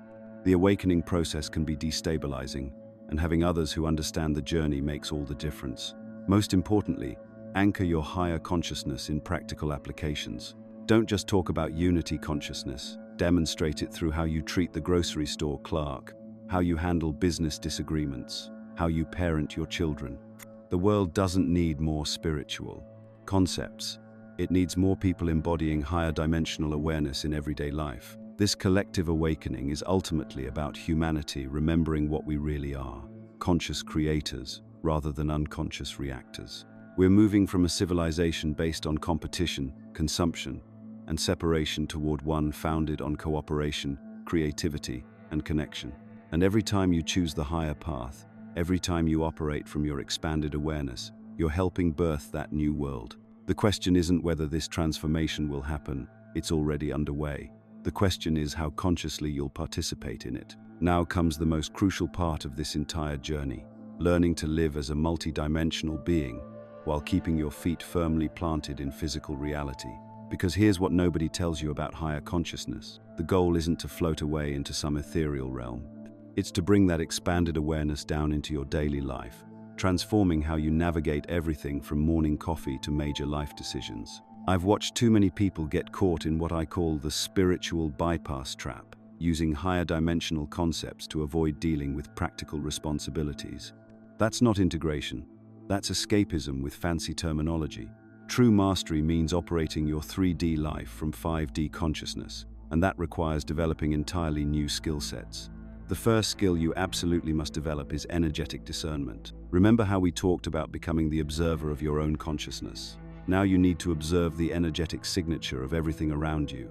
The awakening process can be destabilizing, and having others who understand the journey makes all the difference. Most importantly, anchor your higher consciousness in practical applications. Don't just talk about unity consciousness, demonstrate it through how you treat the grocery store clerk, how you handle business disagreements, how you parent your children. The world doesn't need more spiritual concepts. It needs more people embodying higher dimensional awareness in everyday life. This collective awakening is ultimately about humanity remembering what we really are, conscious creators rather than unconscious reactors. We're moving from a civilization based on competition, consumption, and separation toward one founded on cooperation, creativity, and connection. And every time you choose the higher path, every time you operate from your expanded awareness, you're helping birth that new world. The question isn't whether this transformation will happen, it's already underway. The question is how consciously you'll participate in it. Now comes the most crucial part of this entire journey, learning to live as a multidimensional being while keeping your feet firmly planted in physical reality. Because here's what nobody tells you about higher consciousness. The goal isn't to float away into some ethereal realm. It's to bring that expanded awareness down into your daily life, transforming how you navigate everything from morning coffee to major life decisions. I've watched too many people get caught in what I call the spiritual bypass trap, using higher dimensional concepts to avoid dealing with practical responsibilities. That's not integration. That's escapism with fancy terminology. True mastery means operating your 3D life from 5D consciousness, and that requires developing entirely new skill sets. The first skill you absolutely must develop is energetic discernment. Remember how we talked about becoming the observer of your own consciousness? Now you need to observe the energetic signature of everything around you.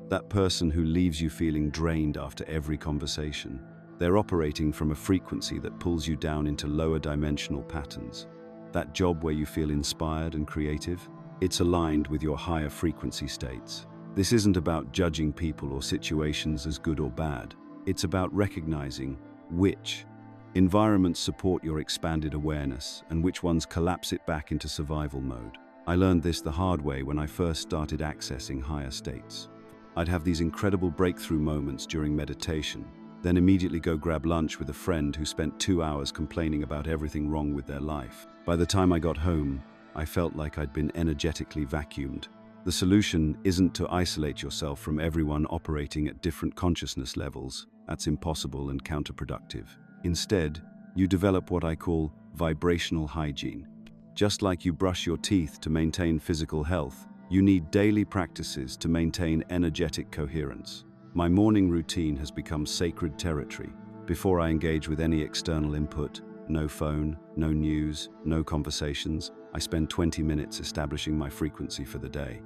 That person who leaves you feeling drained after every conversation. They're operating from a frequency that pulls you down into lower dimensional patterns. That job where you feel inspired and creative, it's aligned with your higher frequency states. This isn't about judging people or situations as good or bad. It's about recognizing which environments support your expanded awareness and which ones collapse it back into survival mode. I learned this the hard way when I first started accessing higher states. I'd have these incredible breakthrough moments during meditation, then immediately go grab lunch with a friend who spent 2 hours complaining about everything wrong with their life. By the time I got home, I felt like I'd been energetically vacuumed. The solution isn't to isolate yourself from everyone operating at different consciousness levels. That's impossible and counterproductive. Instead, you develop what I call vibrational hygiene. Just like you brush your teeth to maintain physical health, you need daily practices to maintain energetic coherence. My morning routine has become sacred territory. Before I engage with any external input, no phone, no news, no conversations, I spend 20 minutes establishing my frequency for the day.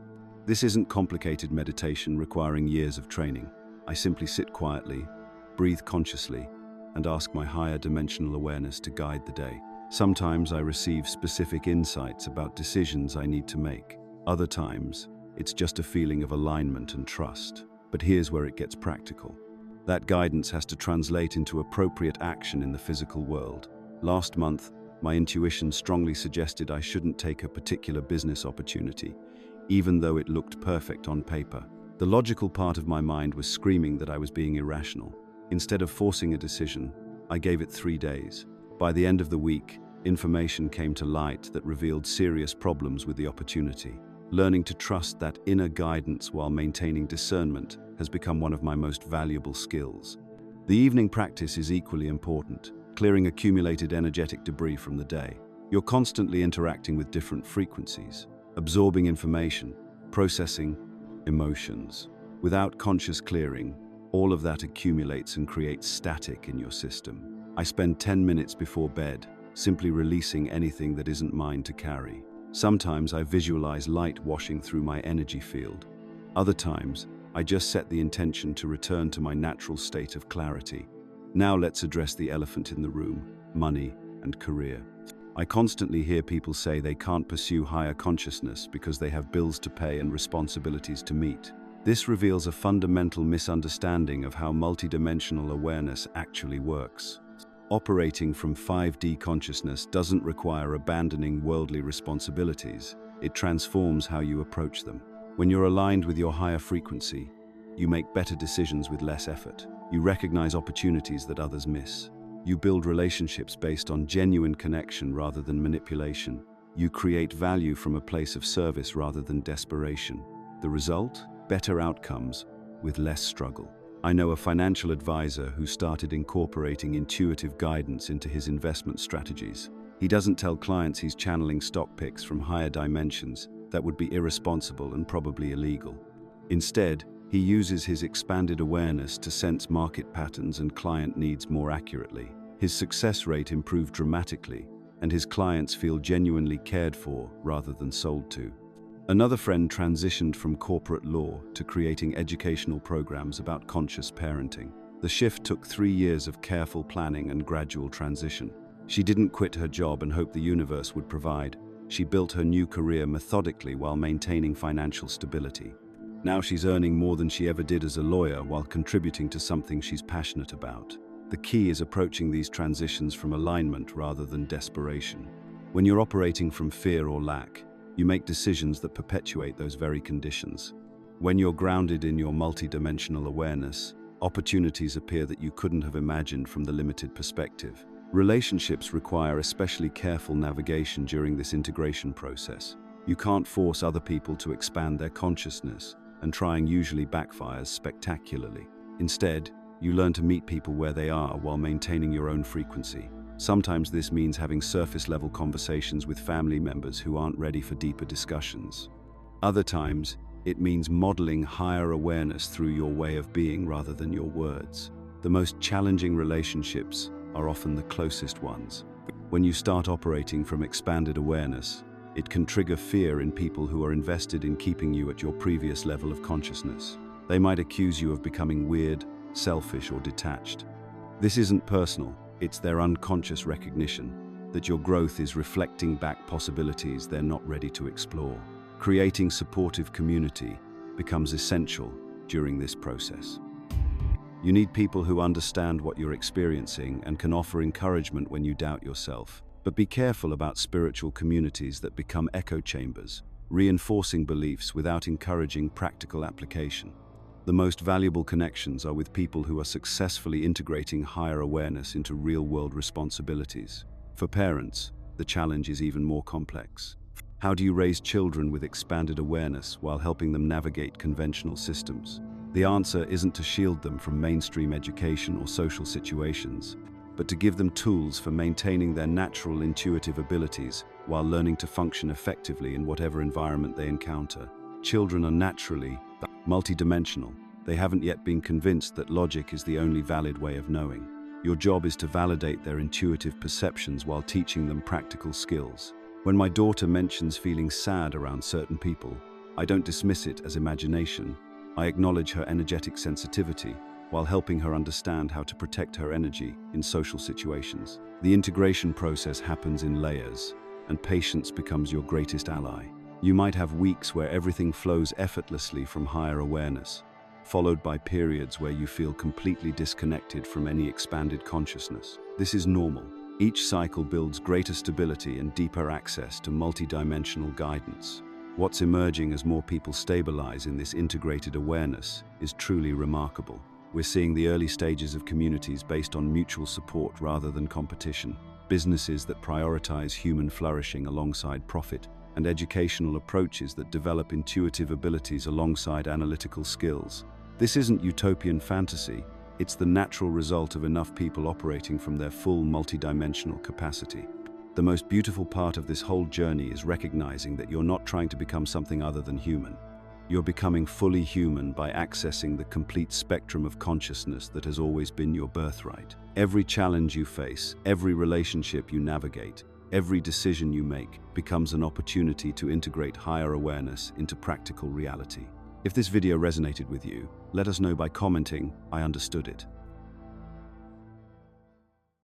This isn't complicated meditation requiring years of training. I simply sit quietly, breathe consciously, and ask my higher dimensional awareness to guide the day. Sometimes I receive specific insights about decisions I need to make. Other times, it's just a feeling of alignment and trust. But here's where it gets practical. That guidance has to translate into appropriate action in the physical world. Last month, my intuition strongly suggested I shouldn't take a particular business opportunity, even though it looked perfect on paper. The logical part of my mind was screaming that I was being irrational. Instead of forcing a decision, I gave it 3 days. By the end of the week, information came to light that revealed serious problems with the opportunity. Learning to trust that inner guidance while maintaining discernment has become one of my most valuable skills. The evening practice is equally important, clearing accumulated energetic debris from the day. You're constantly interacting with different frequencies, absorbing information, processing emotions. Without conscious clearing, all of that accumulates and creates static in your system. I spend 10 minutes before bed, simply releasing anything that isn't mine to carry. Sometimes I visualize light washing through my energy field. Other times, I just set the intention to return to my natural state of clarity. Now let's address the elephant in the room: money and career. I constantly hear people say they can't pursue higher consciousness because they have bills to pay and responsibilities to meet. This reveals a fundamental misunderstanding of how multidimensional awareness actually works. Operating from 5D consciousness doesn't require abandoning worldly responsibilities. It transforms how you approach them. When you're aligned with your higher frequency, you make better decisions with less effort. You recognize opportunities that others miss. You build relationships based on genuine connection rather than manipulation. You create value from a place of service rather than desperation. The result? Better outcomes with less struggle. I know a financial advisor who started incorporating intuitive guidance into his investment strategies. He doesn't tell clients he's channeling stock picks from higher dimensions. That would be irresponsible and probably illegal. Instead, he uses his expanded awareness to sense market patterns and client needs more accurately. His success rate improved dramatically, and his clients feel genuinely cared for rather than sold to. Another friend transitioned from corporate law to creating educational programs about conscious parenting. The shift took 3 years of careful planning and gradual transition. She didn't quit her job and hope the universe would provide. She built her new career methodically while maintaining financial stability. Now she's earning more than she ever did as a lawyer while contributing to something she's passionate about. The key is approaching these transitions from alignment rather than desperation. When you're operating from fear or lack, you make decisions that perpetuate those very conditions. When you're grounded in your multidimensional awareness, opportunities appear that you couldn't have imagined from the limited perspective. Relationships require especially careful navigation during this integration process. You can't force other people to expand their consciousness, and trying usually backfires spectacularly. Instead, you learn to meet people where they are while maintaining your own frequency. Sometimes this means having surface-level conversations with family members who aren't ready for deeper discussions. Other times, it means modeling higher awareness through your way of being rather than your words. The most challenging relationships are often the closest ones. When you start operating from expanded awareness, it can trigger fear in people who are invested in keeping you at your previous level of consciousness. They might accuse you of becoming weird, selfish, or detached. This isn't personal, it's their unconscious recognition that your growth is reflecting back possibilities they're not ready to explore. Creating supportive community becomes essential during this process. You need people who understand what you're experiencing and can offer encouragement when you doubt yourself. But be careful about spiritual communities that become echo chambers, reinforcing beliefs without encouraging practical application. The most valuable connections are with people who are successfully integrating higher awareness into real-world responsibilities. For parents, the challenge is even more complex. How do you raise children with expanded awareness while helping them navigate conventional systems? The answer isn't to shield them from mainstream education or social situations, but to give them tools for maintaining their natural intuitive abilities while learning to function effectively in whatever environment they encounter. Children are naturally multidimensional. They haven't yet been convinced that logic is the only valid way of knowing. Your job is to validate their intuitive perceptions while teaching them practical skills. When my daughter mentions feeling sad around certain people, I don't dismiss it as imagination. I acknowledge her energetic sensitivity while helping her understand how to protect her energy in social situations. The integration process happens in layers, and patience becomes your greatest ally. You might have weeks where everything flows effortlessly from higher awareness, followed by periods where you feel completely disconnected from any expanded consciousness. This is normal. Each cycle builds greater stability and deeper access to multidimensional guidance. What's emerging as more people stabilize in this integrated awareness is truly remarkable. We're seeing the early stages of communities based on mutual support rather than competition, businesses that prioritize human flourishing alongside profit, and educational approaches that develop intuitive abilities alongside analytical skills. This isn't utopian fantasy, it's the natural result of enough people operating from their full multidimensional capacity. The most beautiful part of this whole journey is recognizing that you're not trying to become something other than human. You're becoming fully human by accessing the complete spectrum of consciousness that has always been your birthright. Every challenge you face, every relationship you navigate, every decision you make becomes an opportunity to integrate higher awareness into practical reality. If this video resonated with you, let us know by commenting, "I understood it."